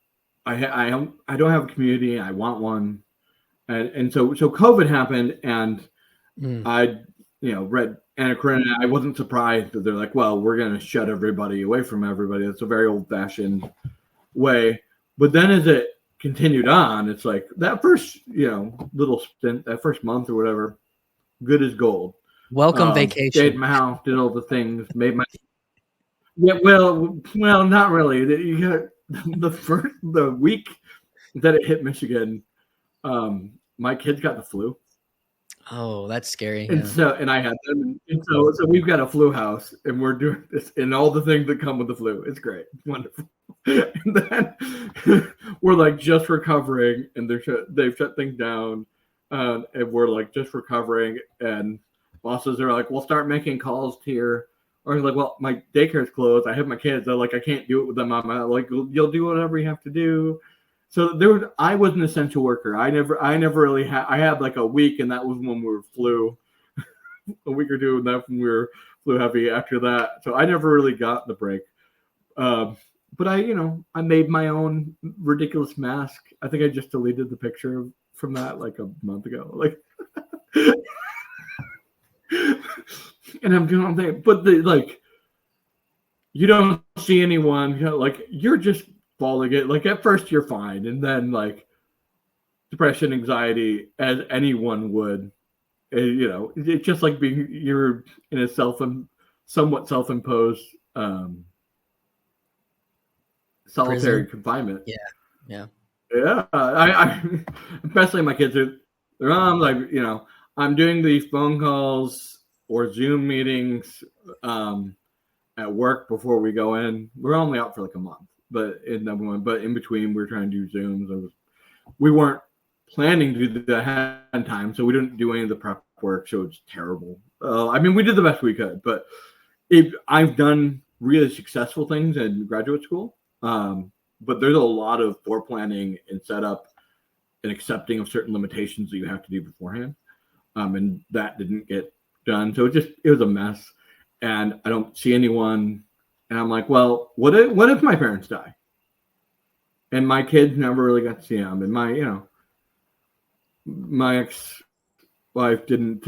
I don't have a community. I want one, and so COVID happened, and I read Anna Karenina. I wasn't surprised that they're like, well, we're going to shut everybody away from everybody. It's a very old-fashioned way. But then as it continued on, it's like that first little stint, that first month or whatever, good as gold. Welcome vacation. Stayed in my house, did all the things, made my well, not really. You got the week that it hit Michigan, my kids got the flu. Oh, that's scary. And I had them, and so we've got a flu house, and we're doing this, and all the things that come with the flu. It's great, it's wonderful. And then we're like just recovering, and they've shut things down, and we're like just recovering, and bosses are like, "We'll start making calls here," or like, "Well, my daycare's closed. I have my kids. They're like, I can't do it with them. I'm like, you'll do whatever you have to do." So I was an essential worker. I never really had. I had like a week, and that was when we were flu. A week or two, and that's when we were flu heavy. After that, so I never really got the break. But I made my own ridiculous mask. I think I just deleted the picture from that like a month ago. Like, and I'm doing thing, but you don't see anyone. Like you're just falling it. Like at first you're fine, and then like depression, anxiety, as anyone would. It's just like you're in a somewhat self-imposed solitary Prison. confinement. Yeah. I especially my kids they're on like I'm doing these phone calls or Zoom meetings at work before we go in. We're only out for like a month, but in between we're trying to do Zooms. We weren't planning to do that ahead of time, so we didn't do any of the prep work, so it's terrible. We did the best we could, but I've done really successful things in graduate school, but there's a lot of foreplanning and setup and accepting of certain limitations that you have to do beforehand, and that didn't get done, so it was a mess, and I don't see anyone, and I'm like, well, what if my parents die? And my kids never really got to see them, and my ex-wife didn't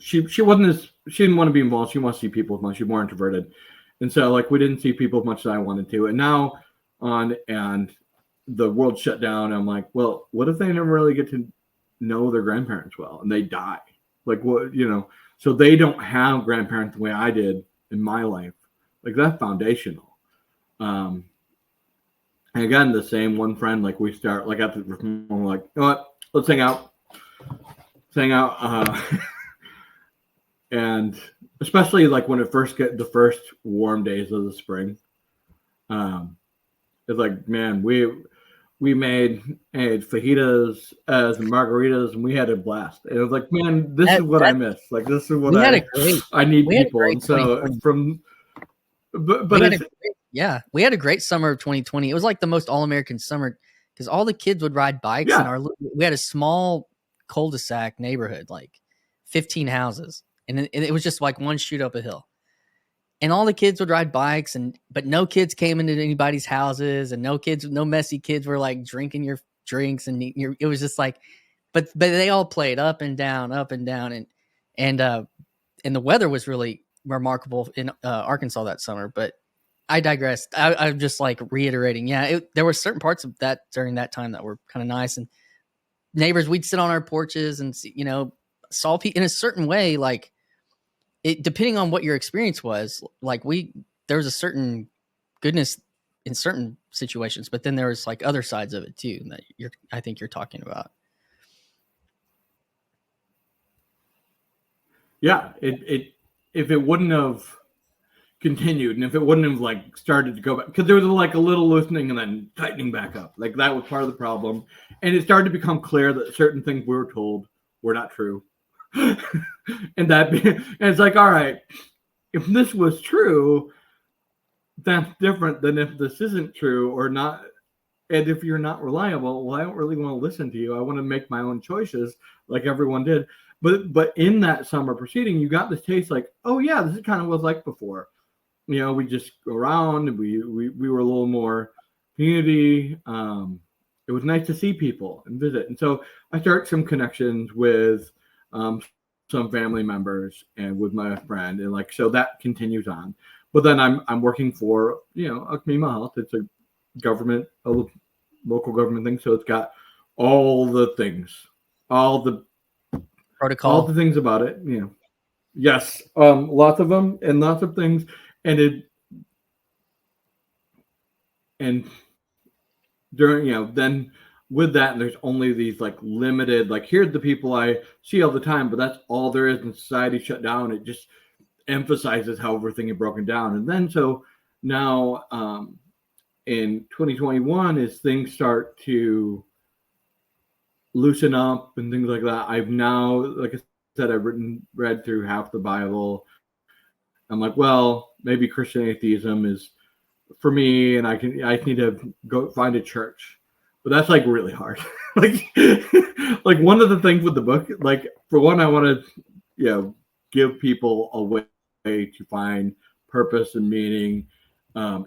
she didn't want to be involved. She wants to see people as much. She's more introverted, and so like we didn't see people as much as I wanted to. And now and the world shut down. I'm like, well, what if they never really get to know their grandparents well and they die? Like what so they don't have grandparents the way I did in my life. Like that's foundational. And again, the same one friend, like we start, like after we're like, you know what, let's hang out. And especially like when it first get the first warm days of the spring, it's like, man, we made fajitas as margaritas, and we had a blast. And it was like, man, this is what I miss. Like this is what I need people. And so we had a great summer of 2020. It was like the most all-American summer because all the kids would ride bikes. Yeah. We had a small cul-de-sac neighborhood, like 15 houses, and it was just like one shoot up a hill. And all the kids would ride bikes, but no kids came into anybody's houses, and no messy kids were like drinking your drinks, and it was just like, but they all played up and down, and the weather was really remarkable in Arkansas that summer. But I digress. I'm just like reiterating. Yeah, there were certain parts of that during that time that were kind of nice, and neighbors, we'd sit on our porches and saw people in a certain way, like it, depending on what your experience was, like there was a certain goodness in certain situations, but then there was like other sides of it too that I think you're talking about. Yeah, if it wouldn't have continued, and if it wouldn't have like started to go back, because there was like a little loosening and then tightening back up, like that was part of the problem, and it started to become clear that certain things we were told were not true, and it's like, all right, if this was true, that's different than if this isn't true or not. And if you're not reliable, well, I don't really want to listen to you. I want to make my own choices like everyone did. But in that summer proceeding, you got this taste like, oh yeah, this is kind of what it was like before. We just go around, and we were a little more community. It was nice to see people and visit. And so I started some connections with some family members and with my friend, and like, so that continues on. But then I'm working for Acmima Health. It's a local government thing, so it's got all the things, all the protocol, all the things about it. Yes, lots of them and lots of things, and during then with that, and there's only these like limited, like here's the people I see all the time, but that's all there is, in society shut down. It just emphasizes how everything is broken down. And then so now in 2021, as things start to loosen up and things like that, I've now, like I said, I've read through half the Bible. I'm like, well, maybe Christian atheism is for me, and I need to go find a church. But that's like really hard. like one of the things with the book, like for one, I want to, give people a way to find purpose and meaning,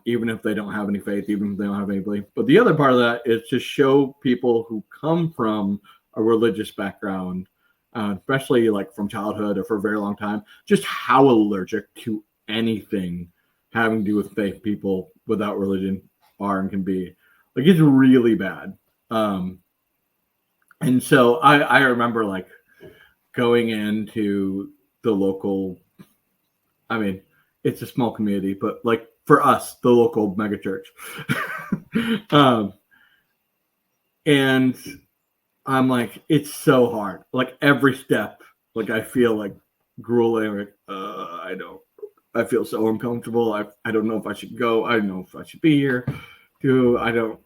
even if they don't have any faith, even if they don't have any belief. But the other part of that is to show people who come from a religious background, especially like from childhood or for a very long time, just how allergic to anything having to do with faith people without religion are and can be. Like, it's really bad. And so I remember like going into the local, I mean, it's a small community, but like for us, the local mega church. And I'm like, it's so hard. Like every step, like I feel like grueling. Like, I feel so uncomfortable. I don't know if I should go. I don't know if I should be here. I don't.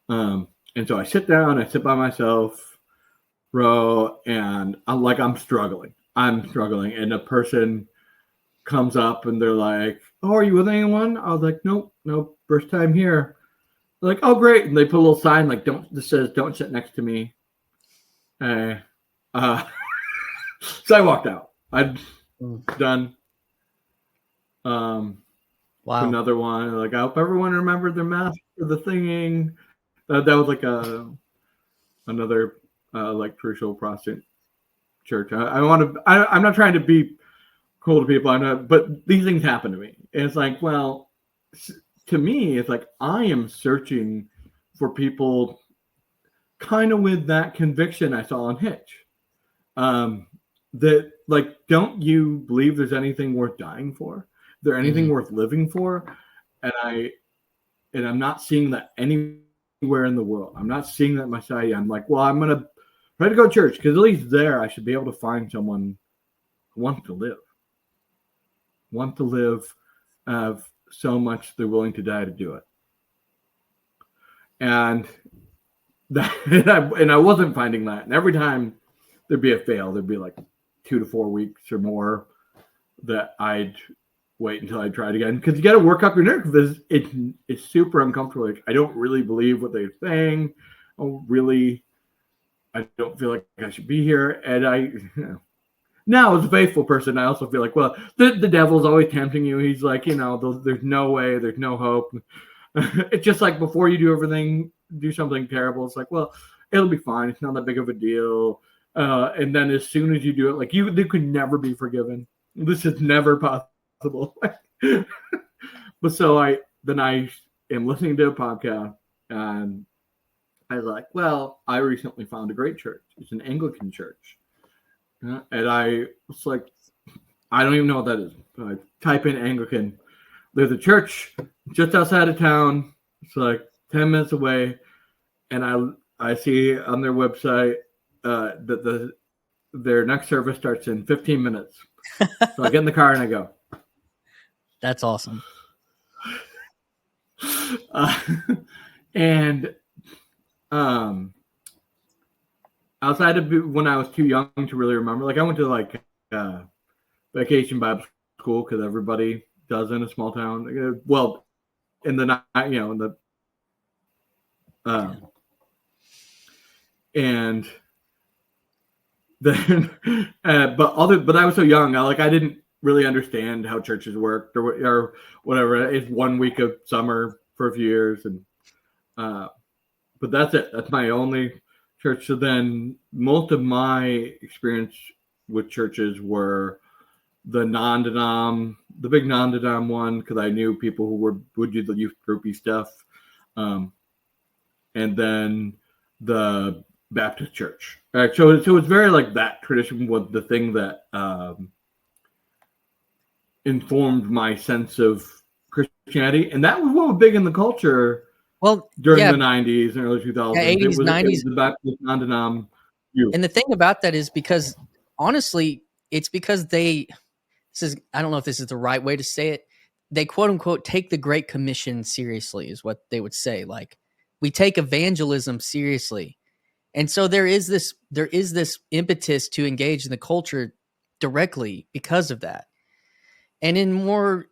And so I sit down, I sit by myself, row, and I'm struggling. And a person comes up and they're like, "Oh, are you with anyone?" I was like, "Nope, first time here." They're like, "Oh, great." And they put a little sign like, this says, "Don't sit next to me." So I walked out. I'm done. Wow. Another one, like, I hope everyone remembered their mask for the singing. That was like another like crucial Protestant church. I'm not trying to be cool to people, but these things happen to me. And it's like, well, to me, it's like I am searching for people kind of with that conviction I saw on Hitch. That like, don't you believe there's anything worth dying for? Is there anything worth living for? And I'm not seeing that anywhere in the world. I'm not seeing that in my society. I'm like, well, I'm gonna try to go to church because at least there I should be able to find someone who wants to live, have so much they're willing to die to do it. And I wasn't finding that. And every time there'd be a fail, there'd be like 2 to 4 weeks or more that I'd wait until I tried again, because you got to work up your nerve, because it's super uncomfortable. Like, I don't really believe what they're saying. I don't feel like I should be here. And now as a faithful person, I also feel like, well, the devil's always tempting you. He's like, there's no way, there's no hope. It's just like before you do something terrible, it's like, well, it'll be fine. It's not that big of a deal. And then as soon as you do it, like they could never be forgiven. This is never possible. But so I am listening to a podcast, and I was like, well, I recently found a great church. It's an Anglican church. And I was like, I don't even know what that is. I type in Anglican. There's a church just outside of town. It's like 10 minutes away. And I see on their website that their next service starts in 15 minutes. So I get in the car and I go. That's awesome. Outside of when I was too young to really remember, like I went to like vacation Bible school because everybody does in a small town. Well, in the night, and then, but I was so young, I didn't really understand how churches worked or whatever. It's 1 week of summer for a few years, and but that's it. That's my only church. So then most of my experience with churches were the big non-denom one, because I knew people who would do the youth groupie stuff, and then the Baptist church. All right, so it's very like that tradition was the thing that informed my sense of Christianity, and that was what was big in the culture. Well, during yeah, the 90s and early 2000s. yeah, 80s, It 90s. was the Baptist non-denom view. And the thing about that is because honestly, it's because I don't know if this is the right way to say it. They quote unquote take the Great Commission seriously, is what they would say. Like, we take evangelism seriously. And so there is this impetus to engage in the culture directly because of that. And in more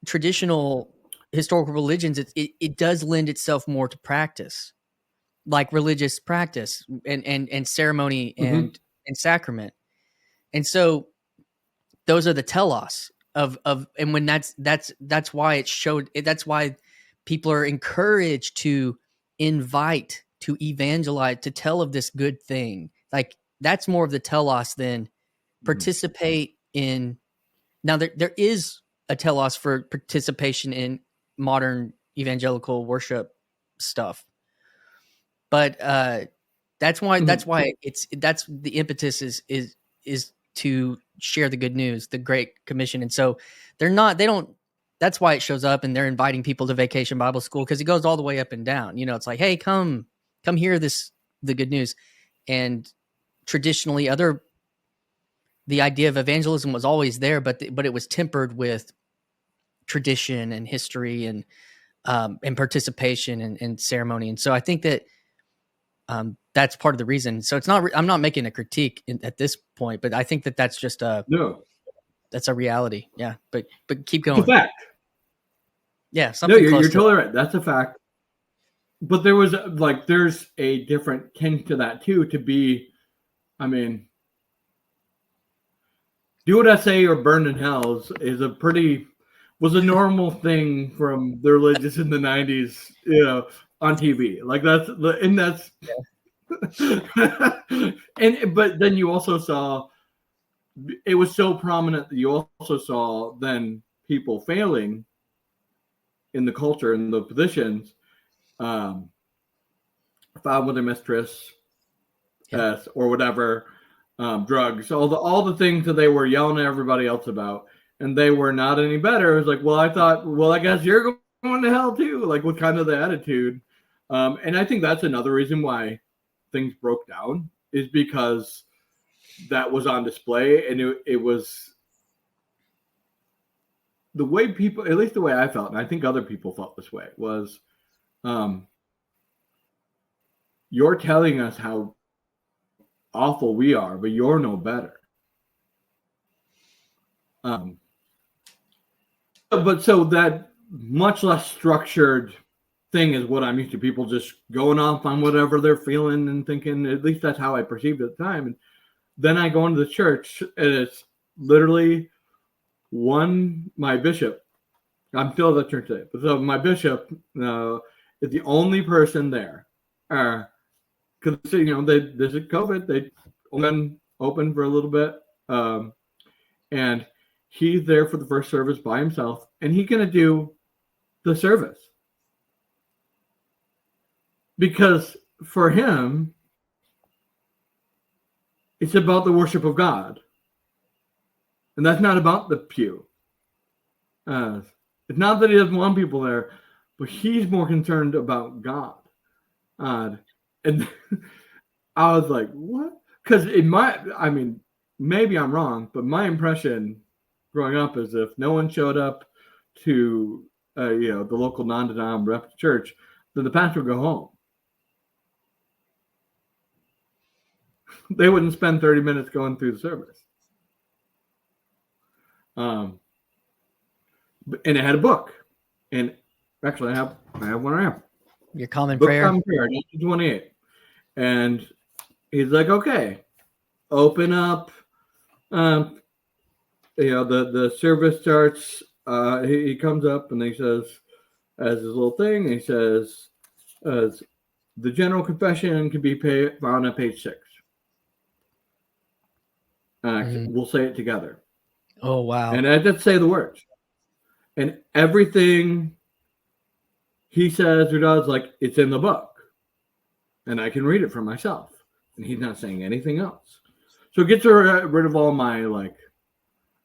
traditional historical religions, it does lend itself more to practice, like religious practice and ceremony Mm-hmm. and sacrament. And so those are the telos of and when that's why it showed that's why people are encouraged to invite, to evangelize, to tell of this good thing. Like, that's more of the telos than participate in. Now there is a telos for participation in modern evangelical worship stuff, but that's why that's the impetus is to share the good news, the Great Commission. And so that's why it shows up, and they're inviting people to Vacation Bible School, because it goes all the way up and down. It's like, hey, come hear the good news. And traditionally the idea of evangelism was always there, but it was tempered with tradition and history and participation and ceremony. And so I think that that's part of the reason. So I'm not making a critique at this point, but I think that that's just that's a reality. Yeah. But keep going. It's a fact. Yeah. Something you're close to totally right. That's a fact. But there's a different tinge to that too, to be, I mean, do what I say or burn in hell was a normal thing from the religious in the 90s, on TV. Like that's but then you also saw, it was so prominent that you also saw then people failing in the culture and the positions, found with their mistress, or whatever, drugs, all the things that they were yelling at everybody else about, and they were not any better. It was like, I guess you're going to hell too, like, with kind of the attitude. And I think that's another reason why things broke down, is because that was on display, and it was the way people, at least the way I felt, and I think other people felt this way, was you're telling us how awful we are, but you're no better. But so that much less structured thing is what I'm used to. People just going off on whatever they're feeling and thinking. At least that's how I perceived it at the time. And then I go into the church, and it's literally my bishop. I'm still at the church today, but so my bishop is the only person there. Because this is COVID, they open for a little bit, and he's there for the first service by himself, and he's gonna do the service because for him it's about the worship of God, and that's not about the pew. It's not that he doesn't want people there, but he's more concerned about God. And I was like, what? Because maybe I'm wrong, but my impression growing up is if no one showed up to the local non-denom rep church, then the pastor would go home. They wouldn't spend 30 minutes going through the service. And it had a book, and actually I have one right now. Your common Book prayer. Common Prayer, 1928. And he's like, okay, open up. The service starts. He comes up and he says, as his little thing, he says, the general confession can be found on page 6. We'll say it together. Oh, wow. And I just say the words. And everything he says or does, like, it's in the book. And I can read it for myself. And he's not saying anything else. So it gets rid of all my, like,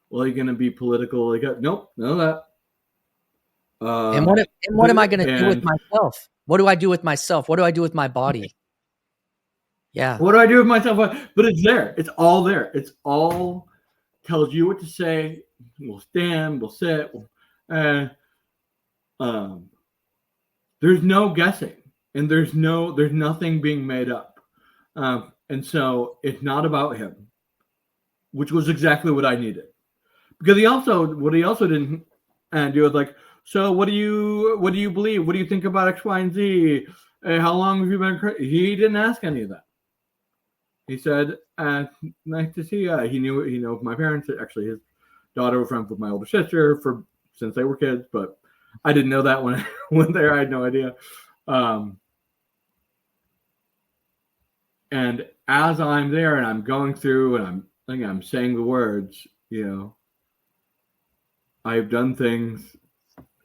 well, are you going to be political? Like, nope, none of that. And what am I going to do with myself? What do I do with myself? What do I do with my body? Yeah. What do I do with myself? But it's there. It's all there. It's all tells you what to say. We'll stand. We'll sit. There's no guessing, and there's nothing being made up. And so it's not about him, which was exactly what I needed. Because he also didn't do was like, so what do you believe? What do you think about X, Y, and Z? How long have you been? He didn't ask any of that. He said, "Nice to see you." He knew my parents. Actually, his daughter was friends with my older sister since they were kids, but I didn't know that when I went there. I had no idea. And as I'm there and I'm going through and I'm saying the words, I've done things,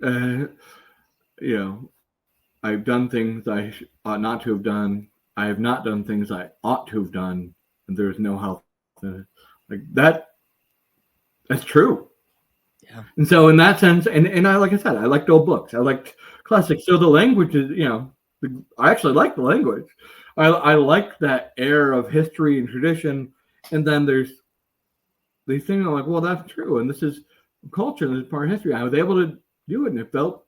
I've done things I ought not to have done. I have not done things I ought to have done, and there's no help. Like that. That's true. Yeah. And so in that sense, and I, like I said, I liked old books. I liked classics. So the language is, I actually like the language. I like that air of history and tradition. And then there's these things I'm like, well, that's true. And this is culture. This is part of history. I was able to do it, and it felt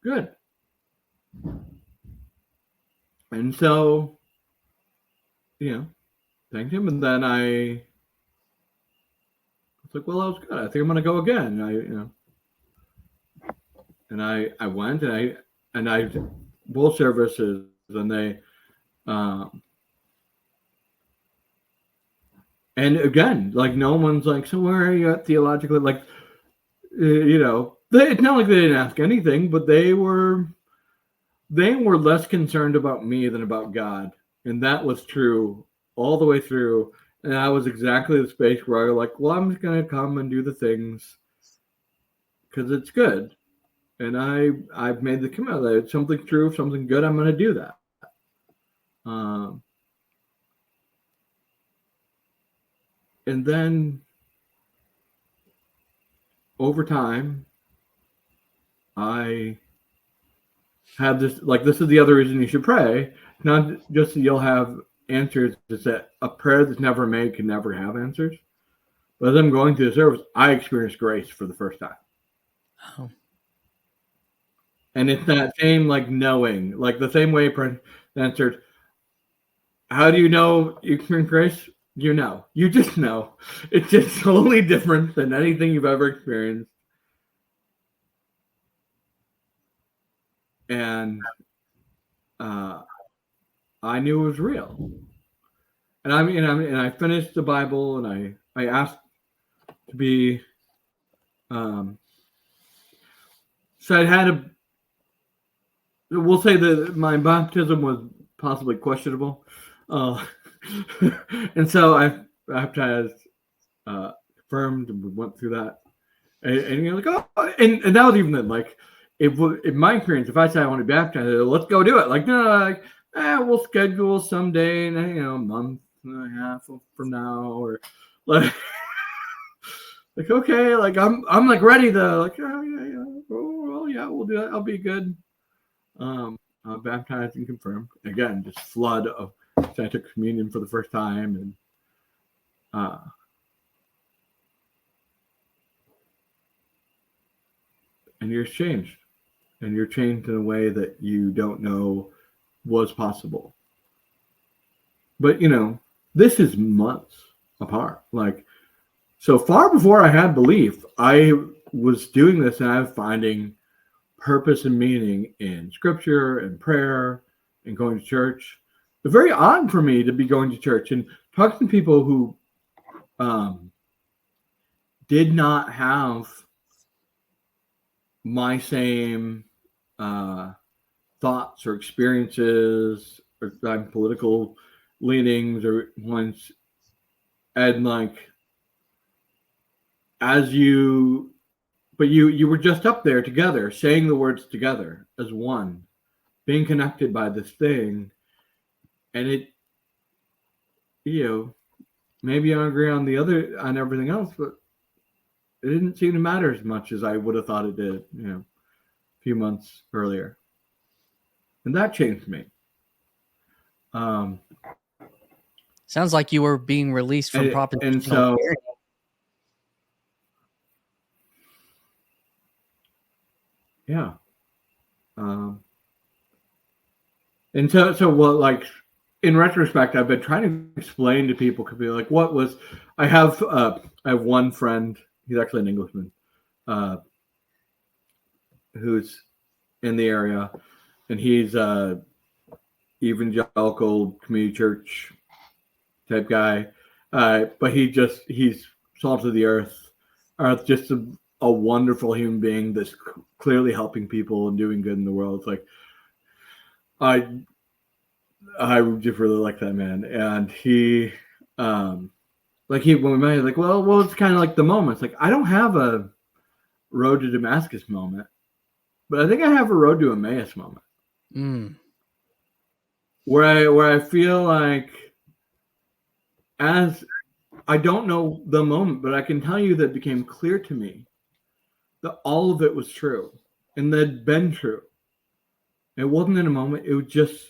good. And so, thanked him. And then I was like, well, that was good. I think I'm going to go again. And I went, and I both services, and they, and again, like no one's like, so where are you at theologically? Like, it's not like they didn't ask anything, but they were less concerned about me than about God. And that was true all the way through. And I was exactly the space where I was like, well, I'm just going to come and do the things because it's good. And I've made the commitment that it's something true, something good, I'm going to do that. And then over time, I have this, like, this is the other reason you should pray. Not just that you'll have answers, it's that a prayer that's never made can never have answers. But as I'm going through the service, I experienced grace for the first time. Oh. And it's that same, like, knowing, like the same way a answered, how do you know you experience grace? You just know. It's just totally different than anything you've ever experienced. And I knew it was real. And I finished the Bible, and I asked to be, so I had we'll say that my baptism was possibly questionable. And so I baptized, confirmed, and we went through that. And you're like, oh, and that was even then, like, in my experience, if I say I want to be baptized, let's go do it. Like, no, like, we'll schedule someday, a month and a half from now, or like, like, okay, like I'm like ready to, like, oh yeah, we'll do that. I'll be good. Baptized and confirmed again, just flood of. So I took communion for the first time, and you're changed. And you're changed in a way that you don't know was possible. But, this is months apart. Like, so far before I had belief, I was doing this, and I was finding purpose and meaning in scripture and prayer and going to church. It's very odd for me to be going to church and talking to people who did not have my same thoughts or experiences or political leanings or ones, and like, you were just up there together, saying the words together as one, being connected by this thing, and it, maybe I agree on everything else, but it didn't seem to matter as much as I would have thought it did, a few months earlier. and that changed me. Sounds like you were being released from propositional. And so, yeah. And so what, like, in retrospect, I've been trying to explain to people, could be like, what was, I have one friend, he's actually an Englishman, who's in the area, and he's evangelical community church type guy, but he's salt of the earth, just a wonderful human being that's clearly helping people and doing good in the world. It's like, I just really like that man, and he when we met, he's like, well, it's kind of like the moments. Like, I don't have a road to Damascus moment, but I think I have a road to Emmaus moment, where I feel like, as I don't know the moment, but I can tell you that it became clear to me that all of it was true and that had been true. It wasn't in a moment. It was just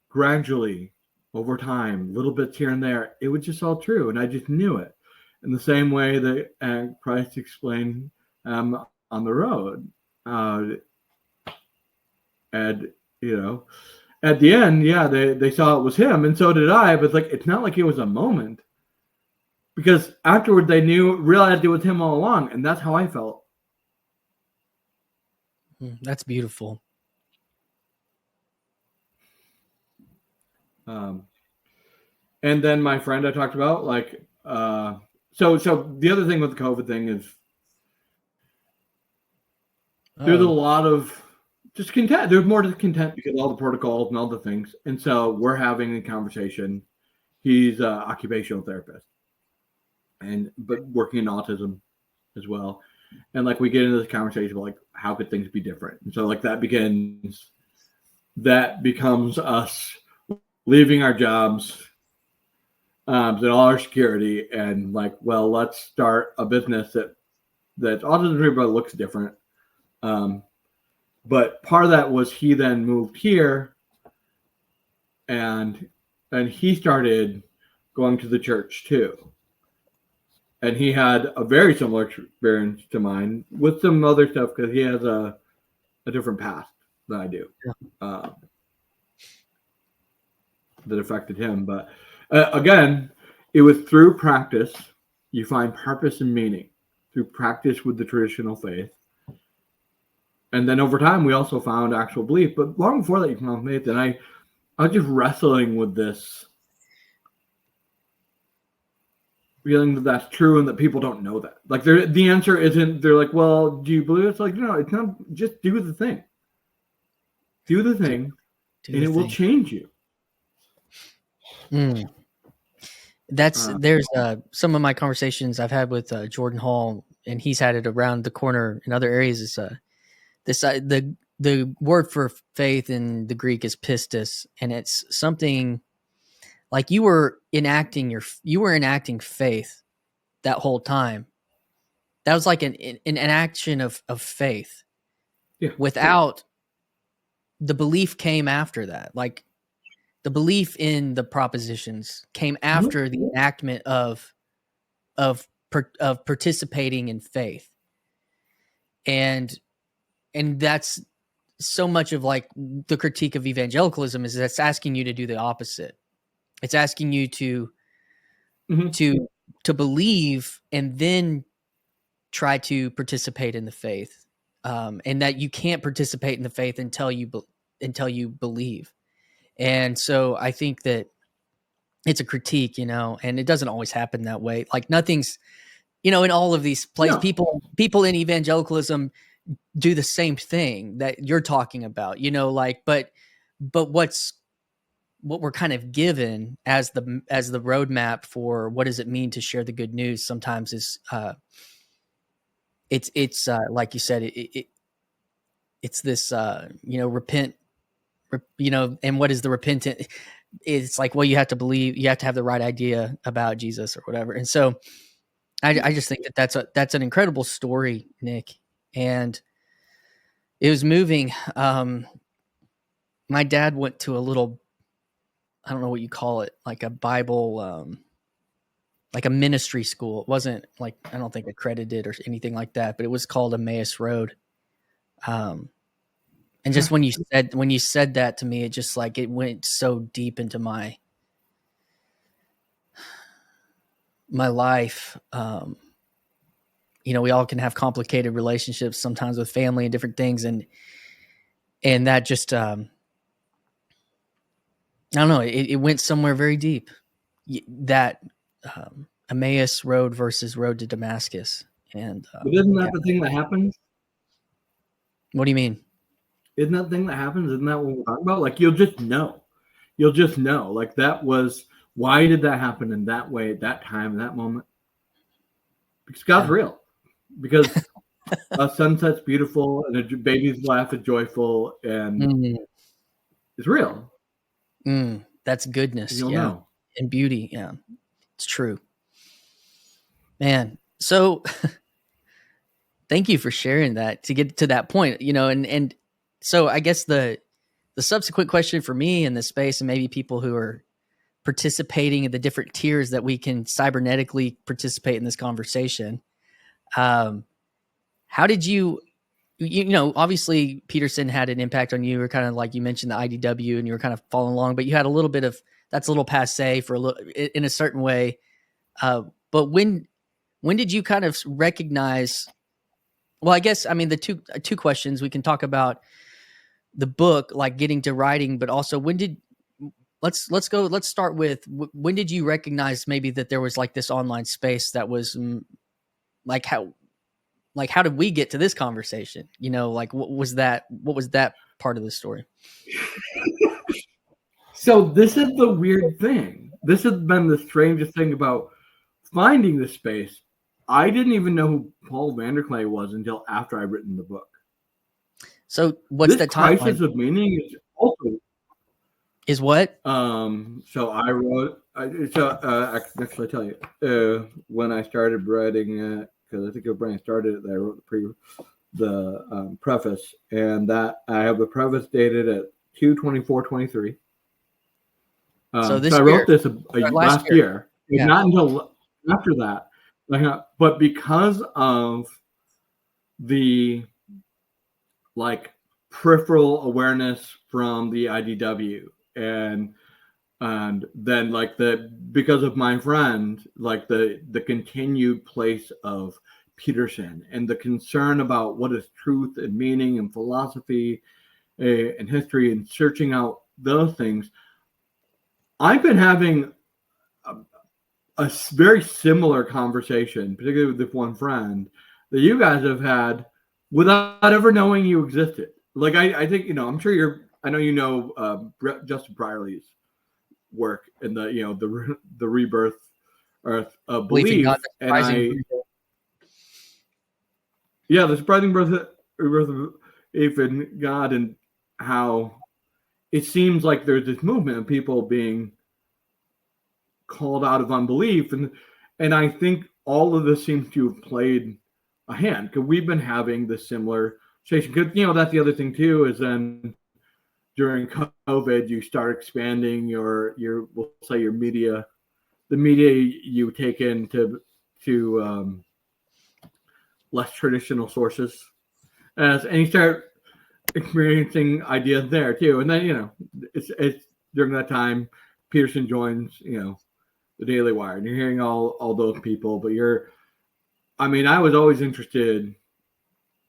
gradually, over time, little bits here and there. It was just all true, and I just knew it. In the same way that Christ explained on the road. And, at the end, yeah, they saw it was him, and so did I, but it's not like it was a moment. Because afterward, they realized it was him all along, and that's how I felt. That's beautiful. And then my friend I talked about, so the other thing with the COVID thing is there's a lot of just content. There's more to the content because of all the protocols and all the things. And so we're having a conversation. He's an occupational therapist, but working in autism as well. And we get into this conversation about how could things be different? And so that becomes us leaving our jobs, and all our security, and let's start a business that's autism free but looks different. But part of that was he then moved here, and he started going to the church too. And he had a very similar experience to mine with some other stuff because he has a different path than I do. Yeah. That affected him. But again, it was through practice. You find purpose and meaning through practice with the traditional faith. And then over time, we also found actual belief. But long before that, you found faith. And I was just wrestling with this feeling that that's true and that people don't know that. The answer isn't, they're like, well, do you believe it? It's no, it's not. Just do the thing. Do the thing, and it will change you. There's some of my conversations I've had with Jordan Hall, and he's had it around the corner in other areas. Is the word for faith in the Greek is pistis, and it's something like you were enacting faith that whole time. That was like an action of faith. Yeah. Without the belief came after that. The belief in the propositions came after the enactment of participating in faith, and that's so much of the critique of evangelicalism is that's asking you to do the opposite. It's asking you to believe and then try to participate in the faith, and that you can't participate in the faith until you believe. And so I think that it's a critique, and it doesn't always happen that way. Nothing's, in all of these places, people in evangelicalism do the same thing that you're talking about, but what we're kind of given as the roadmap for what does it mean to share the good news sometimes is, it's like you said, it's this, repent, and what is the repentant? It's you have to believe, you have to have the right idea about Jesus or whatever. And so I just think that that's an incredible story, Nick. And it was moving. my dad went to a little, I don't know what you call it, like a Bible, like a ministry school. It wasn't like, I don't think accredited or anything like that, but it was called Emmaus Road. And just when you said that to me, it just like, it went so deep into my life. We all can have complicated relationships sometimes with family and different things. And that just, I don't know, it went somewhere very deep. That Emmaus Road versus Road to Damascus. And but isn't that the thing that happens? What do you mean? Isn't that the thing that happens? Isn't that what we're talking about? Like, you'll just know. Like, that was, why did that happen in that way, at that time, in that moment? Because God's real. Because a sunset's beautiful and a baby's laugh is joyful and it's real. That's goodness. You'll know. And beauty. Yeah, it's true. Man, so thank you for sharing that to get to that point, and so I guess the subsequent question for me in this space, and maybe people who are participating in the different tiers that we can cybernetically participate in this conversation. How did you obviously Peterson had an impact on you, or kind of like you mentioned the IDW and you were kind of following along, but you had a little bit of, that's a little passe for a little, in a certain way. But when did you kind of recognize, well, I guess, I mean, the two questions we can talk about the book, like getting to writing, but also let's start with, when did you recognize maybe that there was like this online space that was how did we get to this conversation? Like what was that part of the story? So this is the weird thing. This has been the strangest thing about finding the space. I didn't even know who Paul Vanderklay was until after I'd written the book. So what's the timeline? Crisis of Meaning is also is what? So I wrote. I can actually tell you when I started writing, because I think when I started it, I wrote the preface, and that I have the preface dated at 2/24/23. So I wrote this last year. Yeah. Not until after that. But because of the peripheral awareness from the IDW and then because of my friend, the continued place of Peterson and the concern about what is truth and meaning and philosophy and history and searching out those things, I've been having a very similar conversation, particularly with this one friend, that you guys have had without ever knowing you existed. I think, I'm sure I know Justin Brierly's work in the rebirth of belief. The surprising rebirth of belief in God, and how it seems like there's this movement of people being called out of unbelief, and I think all of this seems to have played a hand, because we've been having this similar situation. Because that's the other thing too, is then during COVID you start expanding your we'll say your media, the media you take in to less traditional sources, and you start experiencing ideas there too. And then it's during that time Peterson joins the Daily Wire, and you're hearing all those people, but I was always interested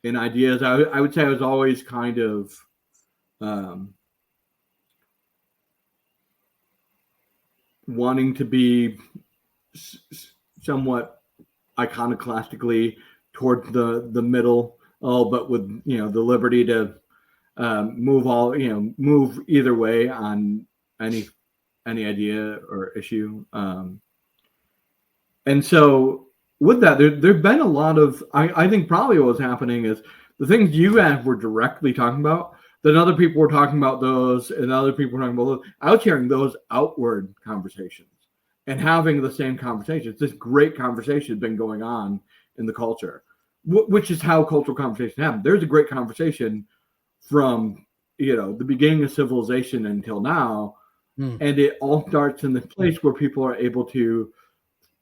in ideas. I would say I was always kind of wanting to be somewhat iconoclastically towards the middle, but with the liberty to move either way on any idea or issue. And so with that, there's been a lot of, I think probably what was happening is the things you guys were directly talking about, then other people were talking about those, and other people were talking about those. I was hearing those outward conversations and having the same conversations. This great conversation has been going on in the culture, which is how cultural conversation happens. There's a great conversation from the beginning of civilization until now. Mm. And it all starts in the place where people are able to,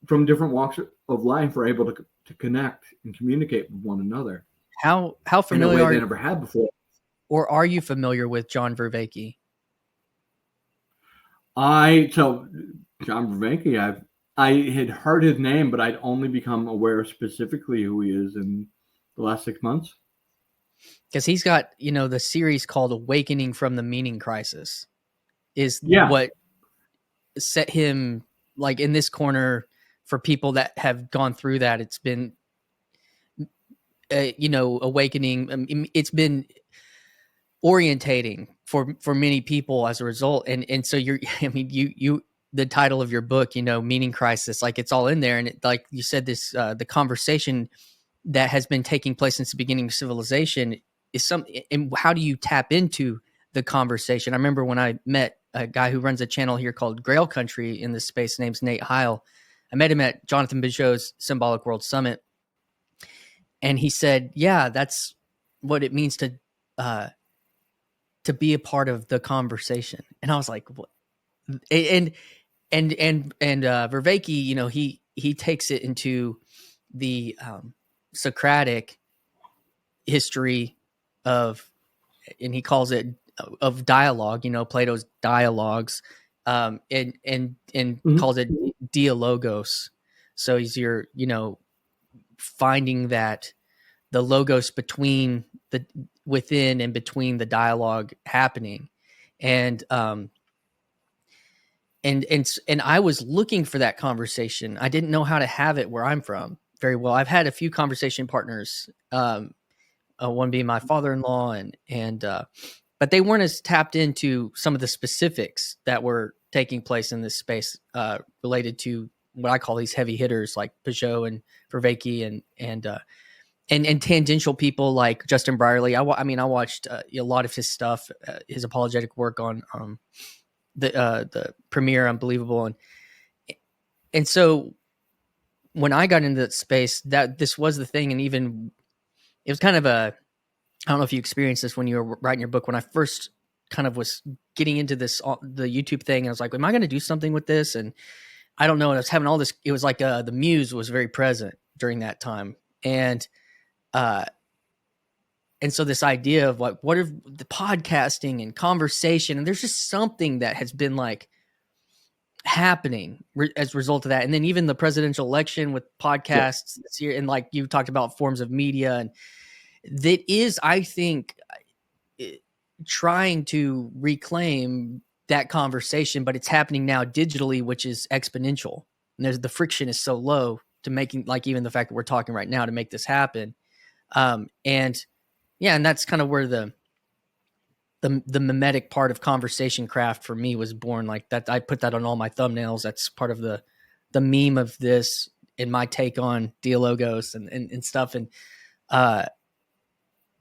from different walks of life, are able to connect and communicate with one another How in a familiar way are they you, never had before. or are you familiar with John Vervaeke? So John Vervaeke, I had heard his name, but I'd only become aware specifically who he is in the last 6 months. Because he's got, the series called Awakening from the Meaning Crisis is Yeah. what set him like in this corner for people that have gone through that. It's been, awakening. It's been orientating for many people as a result. And so the title of your book, Meaning Crisis, like it's all in there. And like you said, this, the conversation that has been taking place since the beginning of civilization is and how do you tap into the conversation? I remember when I met a guy who runs a channel here called Grail Country in this space, name's Nate Heil. I met him at Jonathan Bijot's Symbolic World Summit. And he said, yeah, that's what it means to be a part of the conversation. And I was like, what? And Vervaeke, he takes it into the Socratic history of, and he calls it of dialogue, Plato's dialogues, and Mhm. calls it dialogos. So he's finding that the logos between the within and between the dialogue happening. And I was looking for that conversation. I didn't know how to have it where I'm from very well. I've had a few conversation partners, one being my father-in-law, but they weren't as tapped into some of the specifics that were taking place in this space, related to what I call these heavy hitters like Peugeot and Vervaeke and tangential people like Justin Brierley. I watched a lot of his stuff, his apologetic work on the premiere, Unbelievable, and so when I got into that space, that this was the thing, and even it was kind of I don't know if you experienced this when you were writing your book. When I first kind of was getting into this, the YouTube thing, I was like, am I going to do something with this? And I don't know. And I was having all this, it was like, the muse was very present during that time. And so this idea of like, what are the podcasting and conversation? And there's just something that has been like happening as a result of that. And then even the presidential election with podcasts this year, and like you talked about forms of media, and that is, I think, trying to reclaim that conversation, but it's happening now digitally, which is exponential. And the friction is so low to making, like, even the fact that we're talking right now to make this happen. And that's kind of where the mimetic part of conversation craft for me was born. Like that, I put that on all my thumbnails. That's part of the meme of this and my take on dialogos and stuff. And,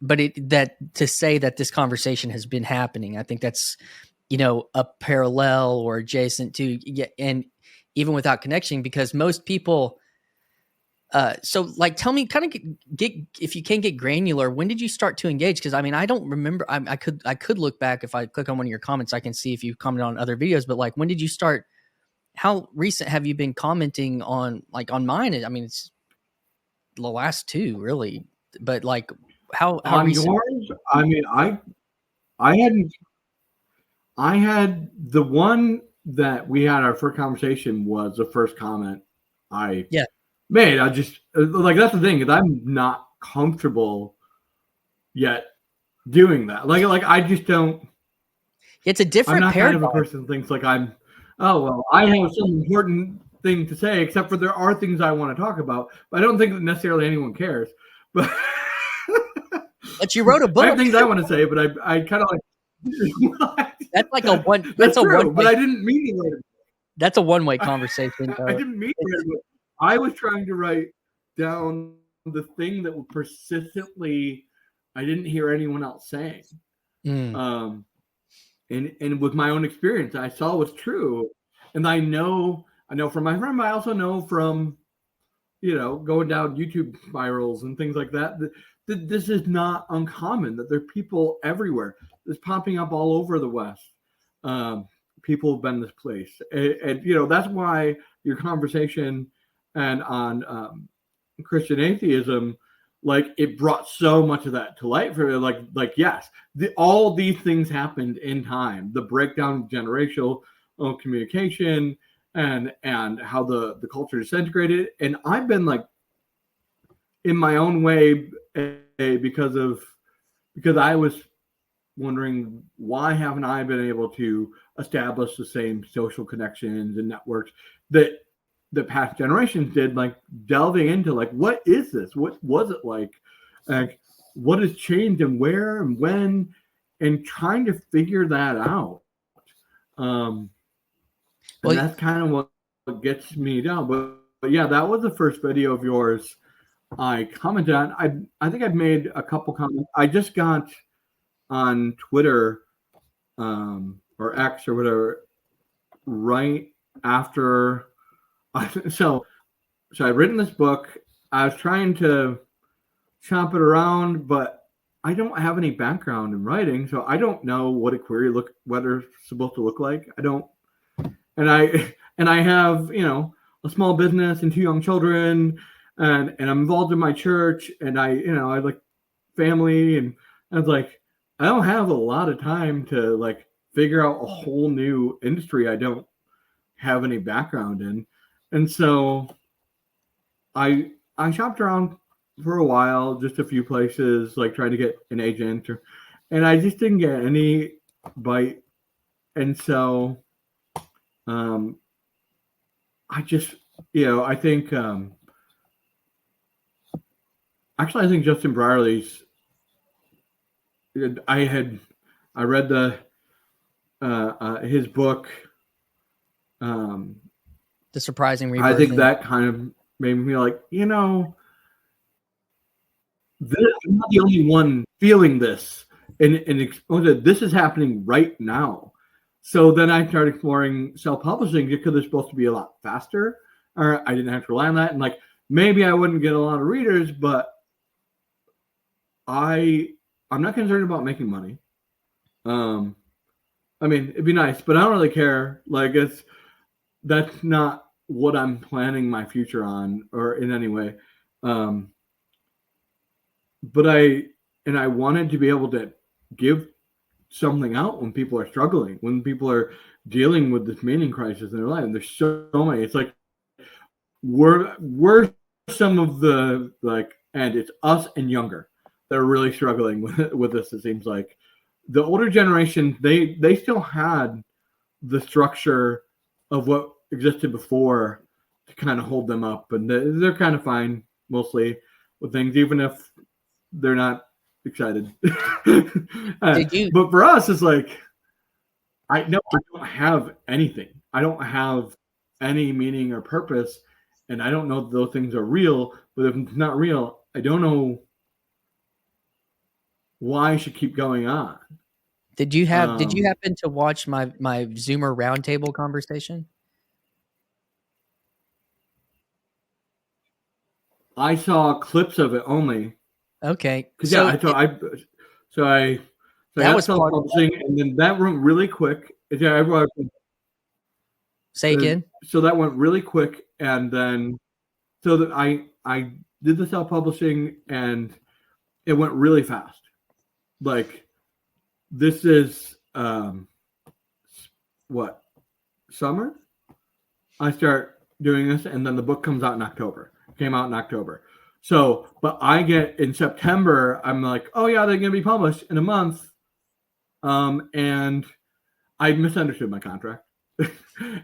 but to say that this conversation has been happening, I think that's, a parallel or adjacent to, and even without connection, because most people, so like, tell me, kind of get if you can get granular, when did you start to engage? Because I don't remember. I could look back. If I click on one of your comments, I can see if you commented on other videos. But like, when did you start? How recent have you been commenting on, like, on mine? It's the last two, really. But like, how On recent? yours, I had the one that we had our first conversation was the first comment I made. I just like, that's the thing, is I'm not comfortable yet doing that. Like I just don't. It's a different. I'm not paradigm. kind of a person who thinks like I have some important thing to say, except for there are things I want to talk about, but I don't think that necessarily anyone cares. But you wrote a book. I have things I want to say, but I kind of like. That's like a one. That's true, but I didn't mean to. That's a one-way conversation. I didn't mean to. I was trying to write down the thing that persistently I didn't hear anyone else saying. And with my own experience, I saw was true, and I know from my friend, but I also know from going down YouTube spirals and things like that. This is not uncommon, that there are people everywhere. It's popping up all over the West. People have been displaced. And that's why your conversation and on Christian atheism, like, it brought so much of that to light for me. Like yes, all these things happened in time. The breakdown of generational communication and how the culture disintegrated. And I've been like, in my own way, because I was wondering, why haven't I been able to establish the same social connections and networks that the past generations did, like delving into like, what is this? What was it like what has changed and where and when, and trying to figure that out. And that's kind of what gets me down. But yeah, that was the first video of yours I commented on. I think I've made a couple comments. I just got on Twitter or X or whatever right after. So I'd written this book. I was trying to chop it around, but I don't have any background in writing, so I don't know what a query whether it's supposed to look like. I don't, and I have a small business and 2 young children, and I'm involved in my church, and I like family, and I was like, I don't have a lot of time to like figure out a whole new industry I don't have any background in. And so I shopped around for a while, just a few places, like trying to get an agent, and I just didn't get any bite. And so I just, I think actually I think Justin Brierley's, I read his book, The Surprising Rebirth. I think that kind of made me like, I'm not the only one feeling this, and this is happening right now. So then I started exploring self-publishing because it's supposed to be a lot faster, or I didn't have to rely on that, and like maybe I wouldn't get a lot of readers, but I'm not concerned about making money. I mean, it'd be nice, but I don't really care. Like, that's not what I'm planning my future on, or in any way. But I wanted to be able to give something out when people are struggling, when people are dealing with this meaning crisis in their life. And there's so many. It's like we're some of the, like, and it's us and younger that are really struggling with this. It seems like the older generation, they still had the structure of what existed before to kind of hold them up, and they're kind of fine mostly with things, even if they're not excited. But for us, it's like, I don't have anything. I don't have any meaning or purpose, and I don't know that those things are real. But if it's not real, I don't know why I should keep going on. Did you happen to watch my Zoomer roundtable conversation? I saw clips of it only. Okay. So I got self-publishing, and then that went really quick. Say again. So that went really quick, and then so that I did the self-publishing, and it went really fast. Like, this is what, summer? I start doing this, and then the book comes out in October. Came out in October. So, but I get in September, I'm like, oh yeah, they're gonna be published in a month. And I misunderstood my contract.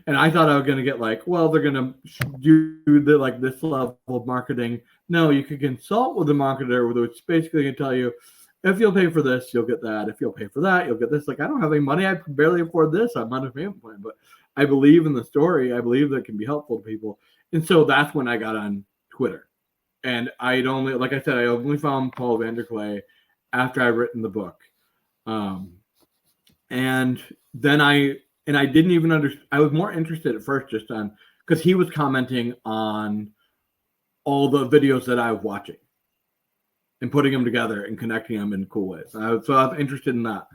And I thought I was gonna get like, well, they're gonna do this level of marketing. No, you could consult with the marketer, which basically can tell you, if you'll pay for this, you'll get that. If you'll pay for that, you'll get this. Like, I don't have any money. I can barely afford this. I'm on a payment plan, but I believe in the story. I believe that it can be helpful to people. And so that's when I got on Twitter. And I'd only, like I said, I only found Paul Vanderklay after I'd written the book. And then I didn't even understand. I was more interested at first just on, because he was commenting on all the videos that I was watching and putting them together and connecting them in cool ways. So I was interested in that.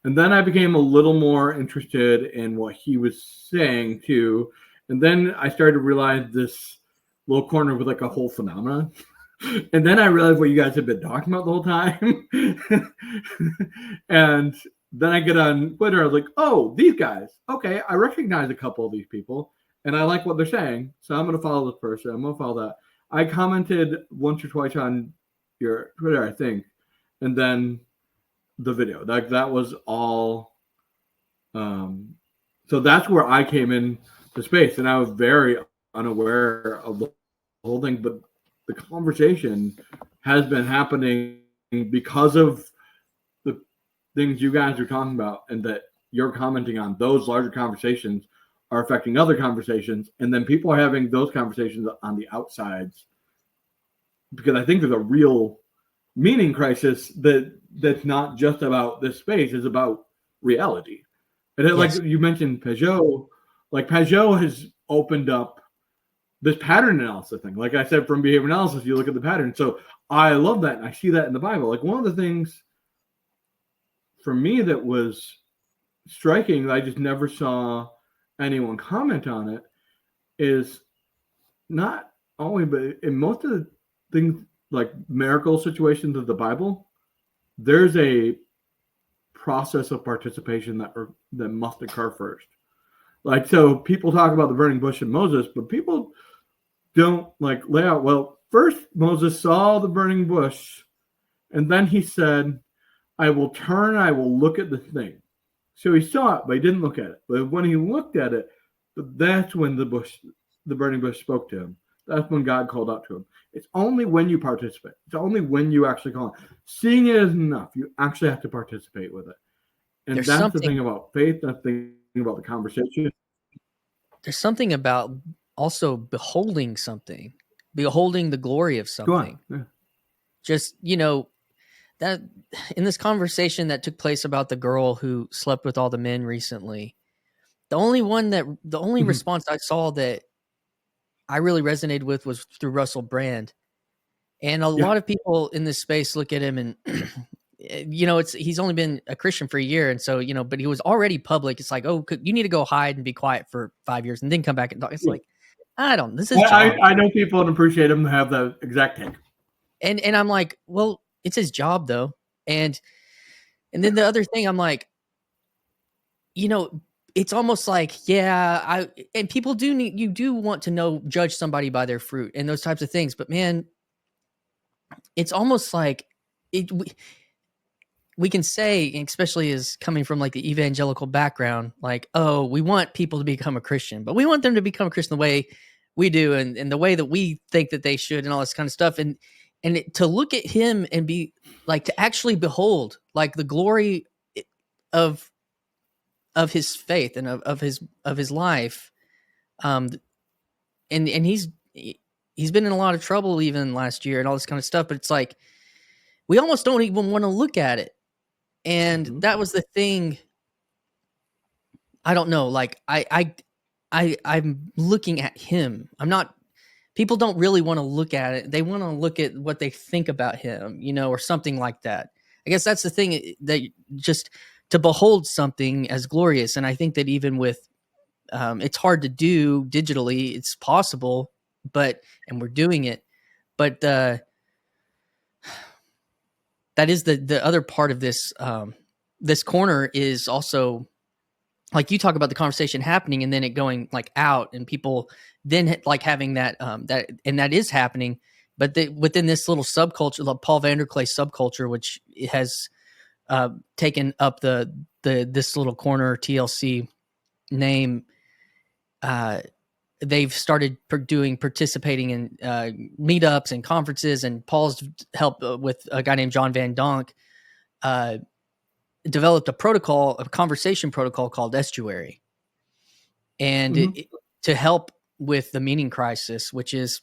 And then I became a little more interested in what he was saying too. And then I started to realize this little corner with like a whole phenomenon. And then I realized what you guys have been talking about the whole time. And then I get on Twitter. I was like, oh, these guys. Okay, I recognize a couple of these people. And I like what they're saying. So I'm going to follow this person. I'm going to follow that. I commented once or twice on your Twitter, I think. And then the video. That was all. So that's where I came in the space. And I was very unaware of the whole thing. But the conversation has been happening because of the things you guys are talking about and that you're commenting on. Those larger conversations are affecting other conversations. And then people are having those conversations on the outsides. Because I think there's a real meaning crisis that's not just about this space, it's about reality. And yes. Like you mentioned Peugeot, like Peugeot has opened up this pattern analysis thing. Like I said, from behavior analysis, you look at the pattern. So I love that. And I see that in the Bible. Like one of the things for me that was striking, I just never saw anyone comment on it, is not only, but in most of the things like miracle situations of the Bible, there's a process of participation that must occur first. Like, so people talk about the burning bush and Moses, but people don't like lay out, well, first Moses saw the burning bush, and then he said, I will turn, I will look at the thing. So he saw it, but he didn't look at it. But when he looked at it, that's when the burning bush spoke to him. That's when God called out to him. It's only when you participate. It's only when you actually call it. Seeing it is enough. You actually have to participate with it. And that's the thing about faith. That's the thing about the conversation. There's something about also beholding something, beholding the glory of something. Yeah. Just, that in this conversation that took place about the girl who slept with all the men recently, the only response I saw that I really resonated with was through Russell Brand. And a lot of people in this space look at him and, he's only been a Christian for a year. And so, but he was already public. It's like, oh, you need to go hide and be quiet for 5 years and then come back and talk. It's like, this is job. I know people and appreciate him have the exact take. And I'm like, well, it's his job though. And then the other thing, I'm like, it's almost like, and people you do want to judge somebody by their fruit and those types of things. But man, it's almost like we can say, especially as coming from like the evangelical background, like, oh, we want people to become a Christian, but we want them to become a Christian the way we do and the way that we think that they should and all this kind of stuff. And to look at him and be like, to actually behold like the glory of his faith and of his life. And he's been in a lot of trouble even last year and all this kind of stuff, but it's like, we almost don't even want to look at it. And that was the thing. I don't know. Like I'm looking at him. People don't really want to look at it. They want to look at what they think about him, or something like that. I guess that's the thing, that just to behold something as glorious. And I think that even with, it's hard to do digitally, it's possible, and we're doing it, but, that is the other part of this, this corner is also like you talk about the conversation happening and then it going like out and people then like having that, and that is happening, but within this little subculture, the Paul Vanderklay subculture, which has, taken up this little corner TLC name, they've started participating in meetups and conferences, and Paul's help with a guy named John Van Donk developed a conversation protocol called Estuary, and to help with the meaning crisis, which is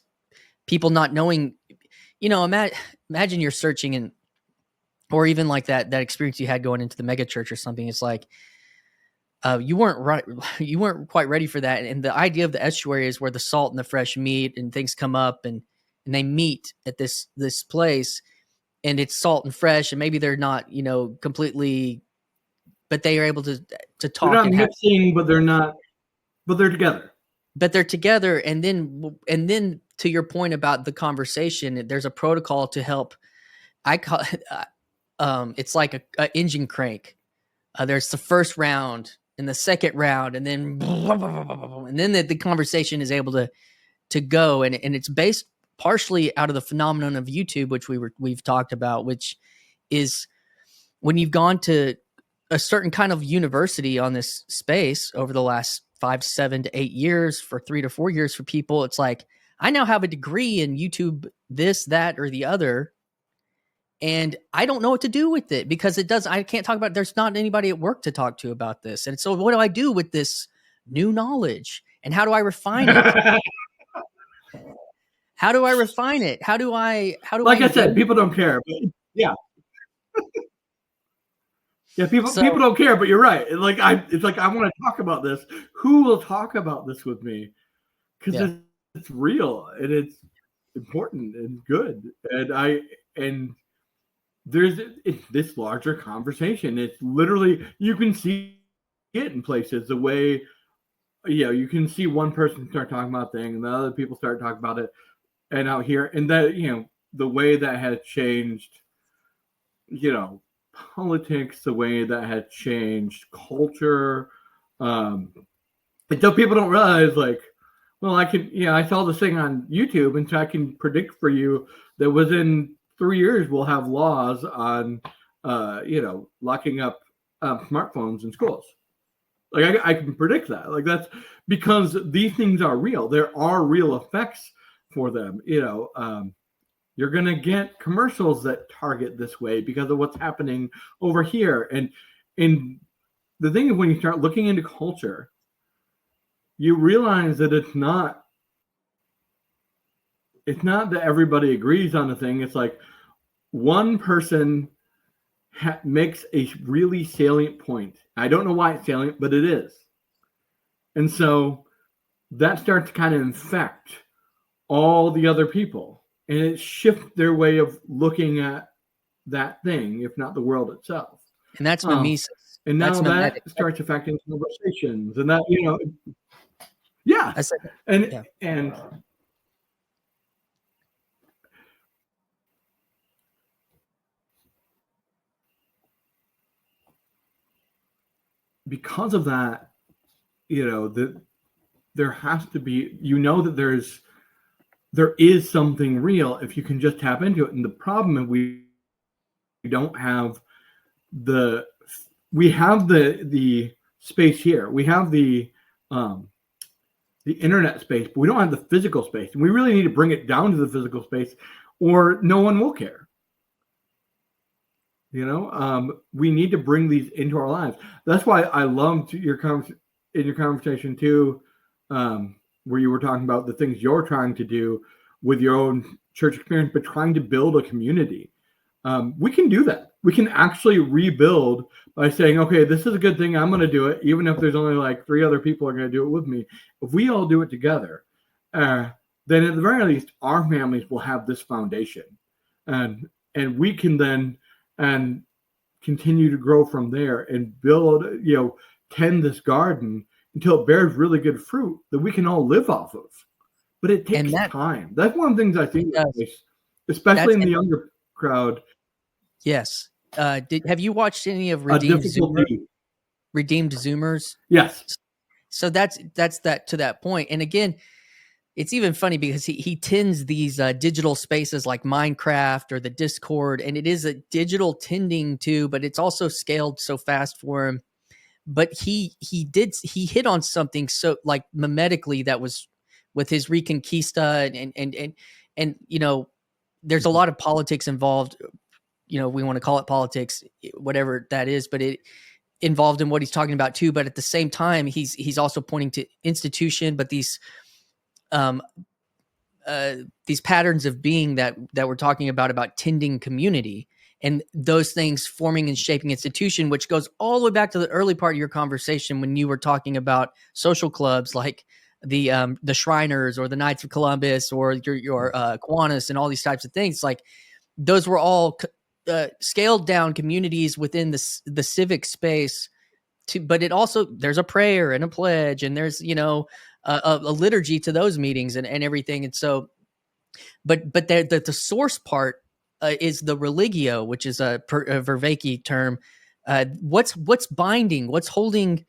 people not knowing. Imagine you're searching or even like that experience you had going into the mega church or something. It's like, you weren't quite ready for that. And the idea of the estuary is where the salt and the fresh meat and things come up, and and they meet at this place, and it's salt and fresh, and maybe they're not, completely, but they are able to They're talk not and mixing, but they're not, but they're together. but they're together. And then to your point about the conversation, there's a protocol to help. I call it's like a engine crank. There's the first round and the second round, and then the conversation is able to go, and it's based partially out of the phenomenon of YouTube, which we've talked about, which is when you've gone to a certain kind of university on this space over the last 5, 7 to 8 years, for 3 to 4 years for people. It's like, I now have a degree in YouTube, this, that, or the other, and I don't know what to do with it because I can't talk about it. There's not anybody at work to talk to about this. And so what do I do with this new knowledge, and how do I refine it? How do I refine it? How do I like I said, people don't care. But yeah. Yeah, people don't care, but you're right. It's like I want to talk about this. Who will talk about this with me? Because it's real and it's important and good. And there's this larger conversation. It's literally, you can see it in places the way, you can see one person start talking about a thing and the other people start talking about it, and out here, and that, the way that has changed, politics, the way that had changed culture. Until people don't realize, like, well, I saw this thing on YouTube, and so I can predict for you that within 3 years we'll have laws on, locking up smartphones in schools. Like I can predict that. Like, that's because these things are real. There are real effects for them. You're going to get commercials that target this way because of what's happening over here. And the thing is, when you start looking into culture, you realize that it's not that everybody agrees on the thing. It's like one person makes a really salient point. I don't know why it's salient, but it is. And so that starts to kind of infect all the other people. And it shifts their way of looking at that thing, if not the world itself. And that's mimesis. And now that starts affecting conversations, and that, yeah. And because of that, there has to be, that there is something real if you can just tap into it. And the problem is we don't have the space here. We have the internet space, but we don't have the physical space. And we really need to bring it down to the physical space, or no one will care. We need to bring these into our lives. That's why I loved your conversation too, where you were talking about the things you're trying to do with your own church experience, but trying to build a community. We can do that. We can actually rebuild by saying, okay, this is a good thing. I'm going to do it. Even if there's only like 3 other people are going to do it with me. If we all do it together, then at the very least, our families will have this foundation, and we can then continue to grow from there and build, tend this garden until it bears really good fruit that we can all live off of. But it takes time. That's one of the things I think, especially in the younger crowd. Yes. Have you watched any of Redeemed Zoomers? Yes. So that's that, to that point. And again, it's even funny because he tends these digital spaces like Minecraft or the Discord, and it is a digital tending to, but it's also scaled so fast for him. But he hit on something so like mimetically that was with his Reconquista and there's a lot of politics involved. We want to call it politics, whatever that is, but it involved in what he's talking about too. But at the same time, he's also pointing to institution, but these patterns of being that we're talking about tending community, and those things forming and shaping institution, which goes all the way back to the early part of your conversation when you were talking about social clubs like the Shriners or the Knights of Columbus or your Kiwanis and all these types of things. Like those were all scaled down communities within the civic space. But it also, there's a prayer and a pledge, and there's a liturgy to those meetings and everything. And so, but the source part is the religio, which is a Vervaeke term. What's binding? What's holding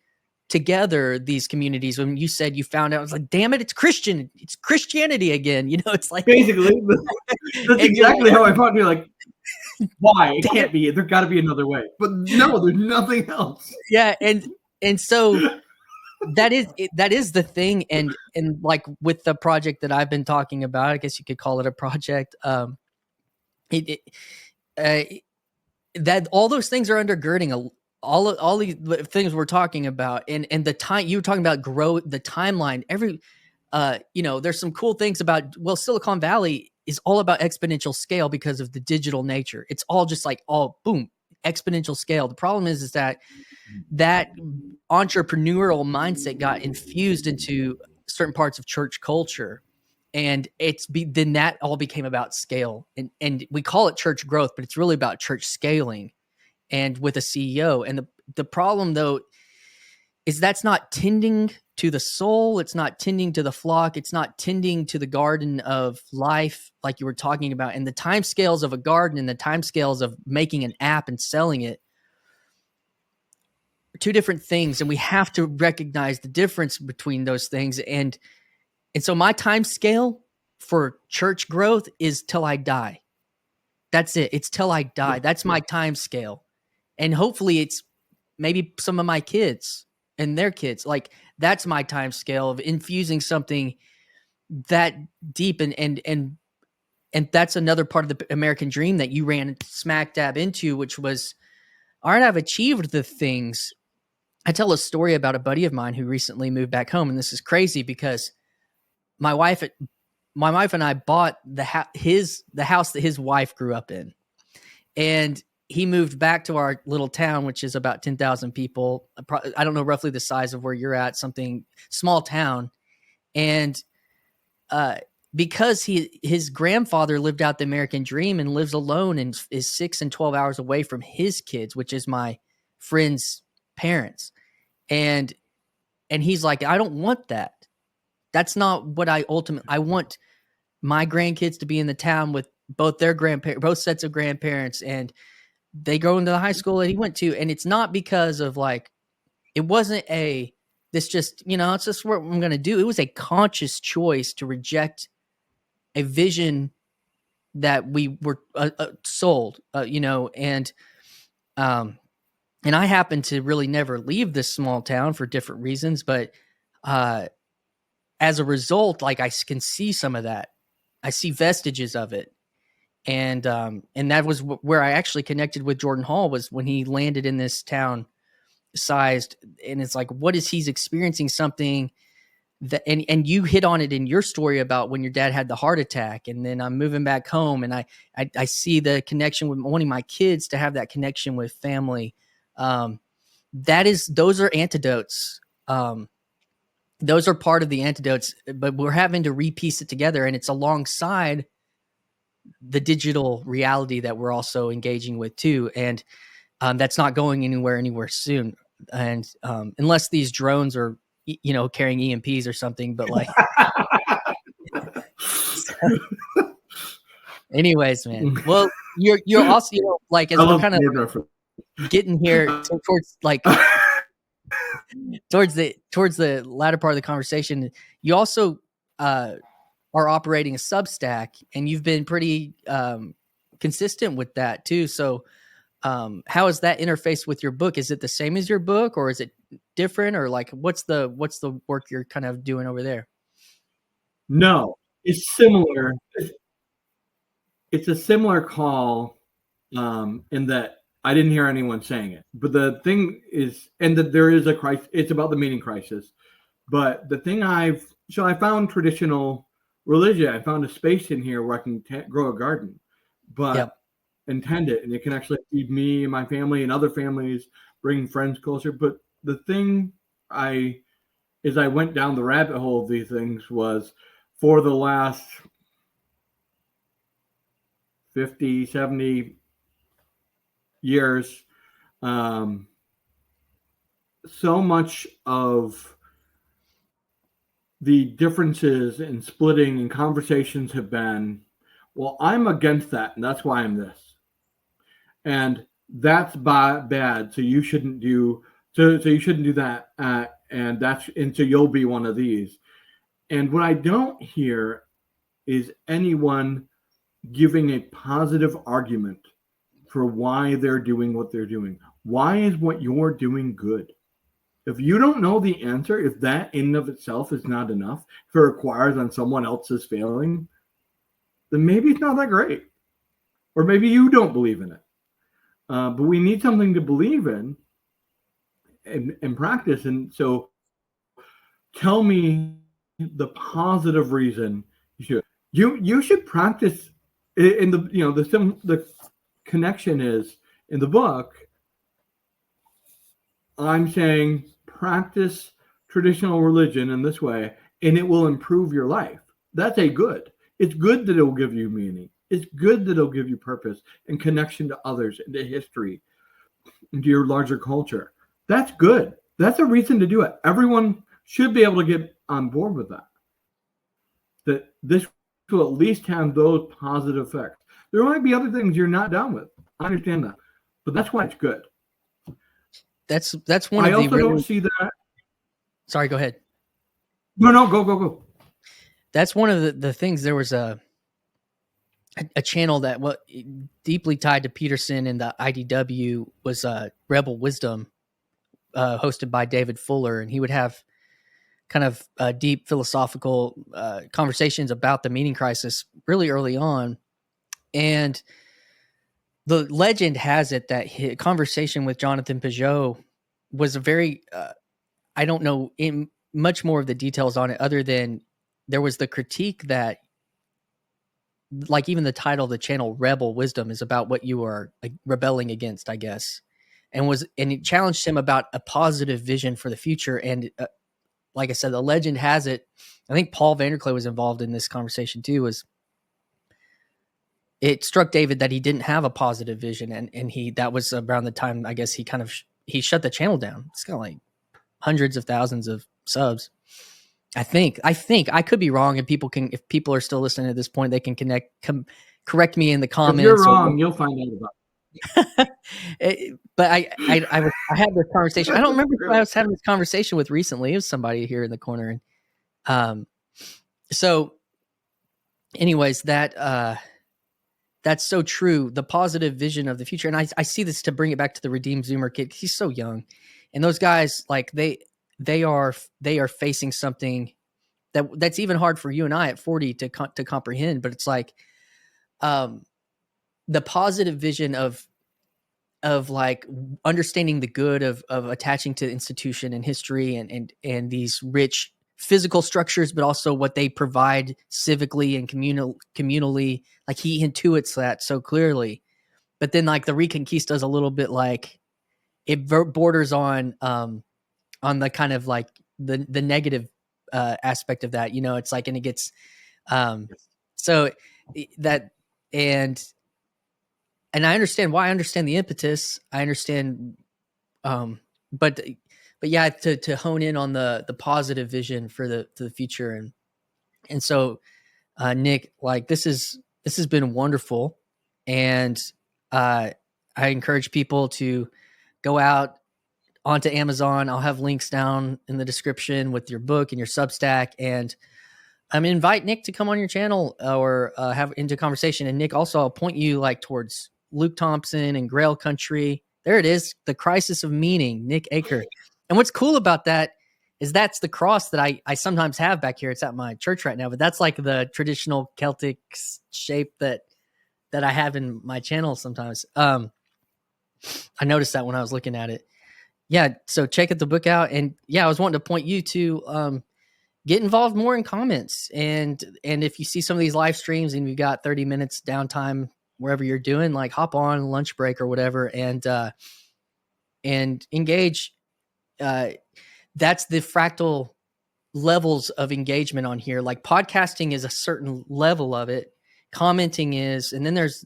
together these communities? When you said you found out, I was like, damn it, it's Christianity again. It's like basically that's exactly how I found you. Like, why? It can't be. There got to be another way. But no, there's nothing else. Yeah, and so that is the thing. And like with the project that I've been talking about, I guess you could call it a project. That all those things are undergirding all these things we're talking about, and the time you were talking about the timeline. There's some cool things about, Silicon Valley is all about exponential scale because of the digital nature. It's all just like all boom, exponential scale. The problem is that entrepreneurial mindset got infused into certain parts of church culture, and then that all became about scale, and we call it church growth, but it's really about church scaling, and with a CEO. And the problem though is that's not tending to the soul. It's not tending to the flock. It's not tending to the garden of life, like you were talking about. And the timescales of a garden and the timescales of making an app and selling it are two different things. And we have to recognize the difference between those things. And so my time scale for church growth is till I die. That's it. It's till I die. That's my time scale. And hopefully it's maybe some of my kids and their kids. Like that's my time scale of infusing something that deep. And that's another part of the American dream that you ran smack dab into, which was, all right, I've achieved the things. I tell a story about a buddy of mine who recently moved back home. And this is crazy because my wife and I bought the house that his wife grew up in. And he moved back to our little town, which is about 10,000 people. I don't know roughly the size of where you're at, something small town. And because his grandfather lived out the American dream and lives alone and is 6 and 12 hours away from his kids, which is my friend's parents. And he's like, I don't want that. That's not what I want my grandkids to be in the town with both sets of grandparents, and they go into the high school that he went to. And it's not because of like, it wasn't it's just what I'm going to do. It was a conscious choice to reject a vision that we were sold, and I happen to really never leave this small town for different reasons. But as a result, like I can see some of that. I see vestiges of it. And that was where I actually connected with Jordan Hall, was when he landed in this town sized. And it's like, what is he's experiencing something that, and you hit on it in your story about when your dad had the heart attack. And then I'm moving back home, and I see the connection with wanting my kids to have that connection with family. Those are antidotes. Those are part of the antidotes, but we're having to repiece it together, and it's alongside the digital reality that we're also engaging with too. And that's not going anywhere soon. And unless these drones are, carrying EMPs or something, but like, anyways, man, well, you're also, like, as we're kind of getting here towards like, towards the latter part of the conversation, you also are operating a Substack, and you've been pretty consistent with that too. So how is that interface with your book? Is it the same as your book, or is it different, or like what's the work you're kind of doing over there? No, it's similar. It's a similar call in that I didn't hear anyone saying it. But the thing is, and that there is a crisis, it's about the meaning crisis. But the thing I found traditional religion. I found a space in here where I can grow a garden, but intend it. And it can actually feed me and my family and other families, bring friends closer. But the thing I as I went down the rabbit hole of these things was for the last 50, 70 years, so much of the differences in splitting and conversations have been, well, I'm against that, and that's why I'm this. And that's bad, so you shouldn't do that, and so you'll be one of these. And what I don't hear is anyone giving a positive argument for why they're doing what they're doing. Why is what you're doing good? If you don't know the answer, if that in and of itself is not enough, if it requires on someone else's failing, then maybe it's not that great. Or maybe you don't believe in it. But we need something to believe in and practice. And so tell me the positive reason you should practice in the connection is in the book. I'm saying practice traditional religion in this way, and it will improve your life. That's a good. It's good that it will give you meaning. It's good that it'll give you purpose and connection to others, and to history, and to your larger culture. That's good. That's a reason to do it. Everyone should be able to get on board with that. That this will at least have those positive effects. There might be other things you're not down with. I understand that. But that's why it's good. That's one I of the. I also don't see that. Sorry, go ahead. No, go. That's one of the things. There was a channel that deeply tied to Peterson and the IDW was Rebel Wisdom, hosted by David Fuller, and he would have kind of deep philosophical conversations about the meaning crisis really early on. And the legend has it that his conversation with Jonathan Peugeot was a very, I don't know much more of the details on it, other than there was the critique that, like, even the title of the channel, Rebel Wisdom, is about what you are rebelling against, I guess. And it challenged him about a positive vision for the future. And like I said, the legend has it, I think Paul Vanderklay was involved in this conversation too, it struck David that he didn't have a positive vision. And that was around the time, I guess, he shut the channel down. It's got like hundreds of thousands of subs. I think I could be wrong, and if people are still listening at this point, they can correct me in the comments. If you're wrong, you'll find out about it. But I had this conversation. I don't remember who I was having this conversation with recently. It was somebody here in the corner. And so anyways, that's so true. The positive vision of the future. And I see this, to bring it back to the Redeemed Zoomer kid. He's so young. And those guys, like, they are facing something that's even hard for you and I at 40 to comprehend. But it's like, the positive vision of like understanding the good of attaching to institution and history and these rich physical structures, but also what they provide civically and communally. Like, he intuits that so clearly. But then, like, the Reconquista is a little bit like, it borders on the kind of like the negative aspect of that, it's like, and it gets so that, and I understand why. I understand the impetus. I understand, but yeah, to hone in on the positive vision for the future, and so Nick, like, this has been wonderful, and I encourage people to go out onto Amazon. I'll have links down in the description with your book and your Substack, and invite Nick to come on your channel or have into conversation. And Nick, also, I'll point you like towards Luke Thompson and Grail Country. There it is, The Crisis of Meaning, Nick Acker. And what's cool about that is that's the cross that I sometimes have back here. It's at my church right now, but that's like the traditional Celtic shape that I have in my channel sometimes. I noticed that when I was looking at it. Yeah, so check the book out. And yeah, I was wanting to point you to get involved more in comments. And if you see some of these live streams and you've got 30 minutes downtime wherever you're doing, like, hop on lunch break or whatever and engage. That's the fractal levels of engagement on here. Like podcasting is a certain level of it. Commenting is, and then there's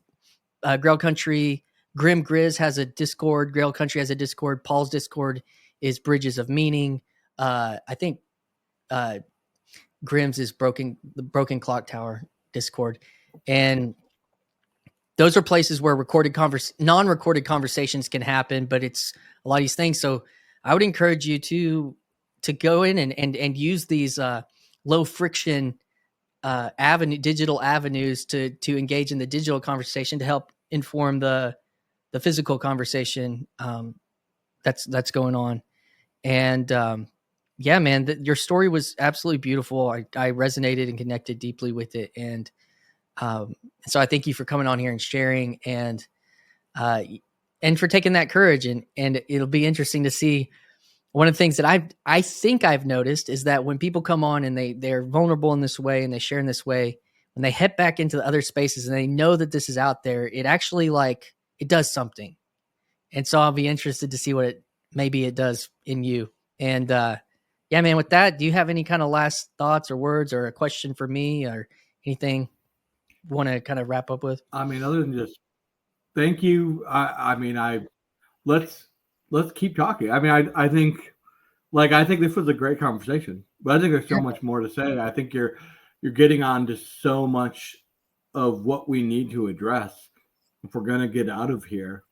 Grail Country. Grim Grizz has a Discord. Grail Country has a Discord. Paul's Discord is Bridges of Meaning. I think Grimm's is the Broken Clock Tower Discord. And those are places where non-recorded conversations can happen, but it's a lot of these things. So I would encourage you to go in and use these low friction digital avenues to engage in the digital conversation to help inform the physical conversation that's going on. And yeah, man, your story was absolutely beautiful. I resonated and connected deeply with it. And so I thank you for coming on here and sharing and for taking that courage. And it'll be interesting to see. One of the things that I think I've noticed is that when people come on and they're vulnerable in this way and they share in this way, when they head back into the other spaces and they know that this is out there, it actually it does something. And so I'll be interested to see what maybe it does in you. And yeah, man, with that, do you have any kind of last thoughts or words or a question for me or anything you want to kind of wrap up with? I mean, other than just thank you. Let's keep talking. I mean, I think this was a great conversation, but I think there's so much more to say. I think you're getting on to so much of what we need to address if we're going to get out of here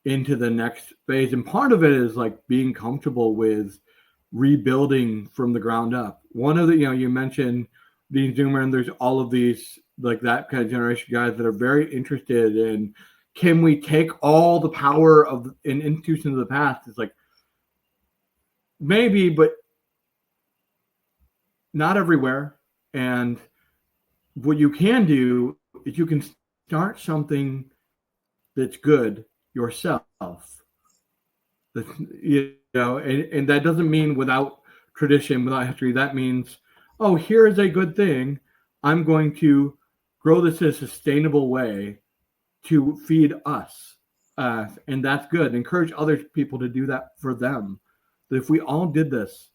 into the next phase. And part of it is being comfortable with rebuilding from the ground up. One of the, you mentioned Dean Zoomer, and there's all of these that kind of generation guys that are very interested in, can we take all the power of an institution of the past? It's maybe, but not everywhere. And what you can do is you can start something that's good yourself. And that doesn't mean without tradition, without history. That means, oh, here is a good thing. I'm going to grow this in a sustainable way to feed us. And that's good. Encourage other people to do that for them. That if we all did this,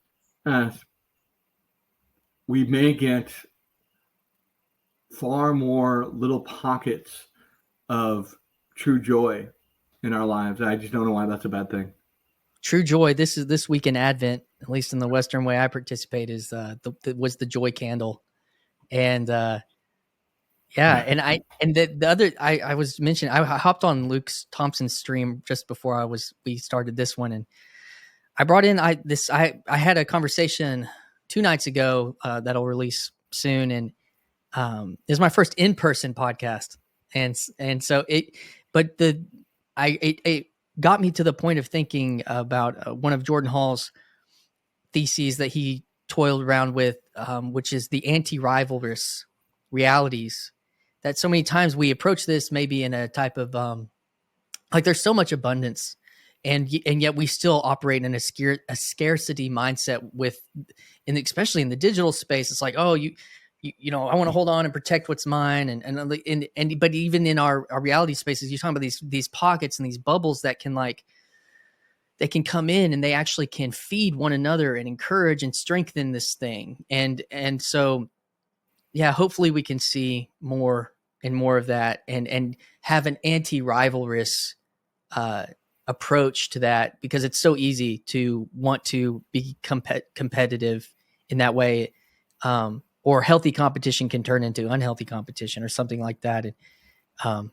we may get far more little pockets of true joy in our lives. I just don't know why that's a bad thing. True joy. This week in Advent, at least in the Western way I participate, is was the joy candle. And yeah, and the other I was mentioning, I hopped on Luke Thompson's stream just before we started this one, and I brought in I had a conversation 2 nights ago that'll release soon, and it was my first in-person podcast, and so it got me to the point of thinking about one of Jordan Hall's theses that he toiled around with, which is the anti-rivalrous realities. That so many times we approach this maybe in a type of there's so much abundance, and yet we still operate in a scarcity mindset especially in the digital space. It's like, oh, you know, I want to hold on and protect what's mine, and but even in our reality spaces, you're talking about these pockets and these bubbles that can they can come in and they actually can feed one another and encourage and strengthen this thing, and so. Yeah, hopefully we can see more and more of that and have an anti-rivalrous approach to that, because it's so easy to want to be competitive in that way. Or healthy competition can turn into unhealthy competition or something like that. And,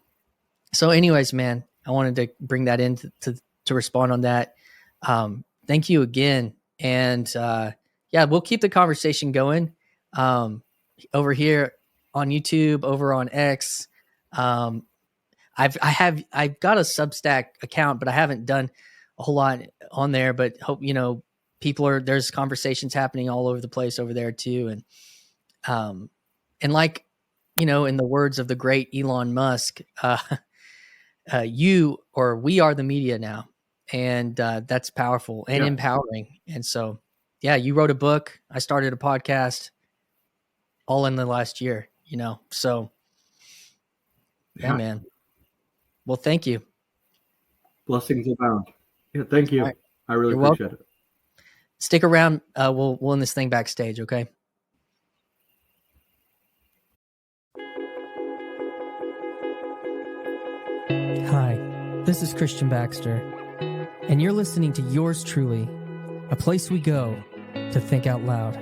so anyways, man, I wanted to bring that in to respond on that. Thank you again. And yeah, we'll keep the conversation going. Over here on YouTube, over on X. I've got a Substack account, but I haven't done a whole lot on there, but hope, there's conversations happening all over the place over there too. And in the words of the great Elon Musk, we are the media now. And that's powerful and empowering. And so, yeah, you wrote a book. I started a podcast. All in the last year, so yeah, man. Well, thank you. Blessings abound. Yeah, thank you. Right. I really appreciate it. Stick around. We'll end this thing backstage, okay? Hi, this is Christian Baxter, and you're listening to Yours Truly, a place we go to think out loud.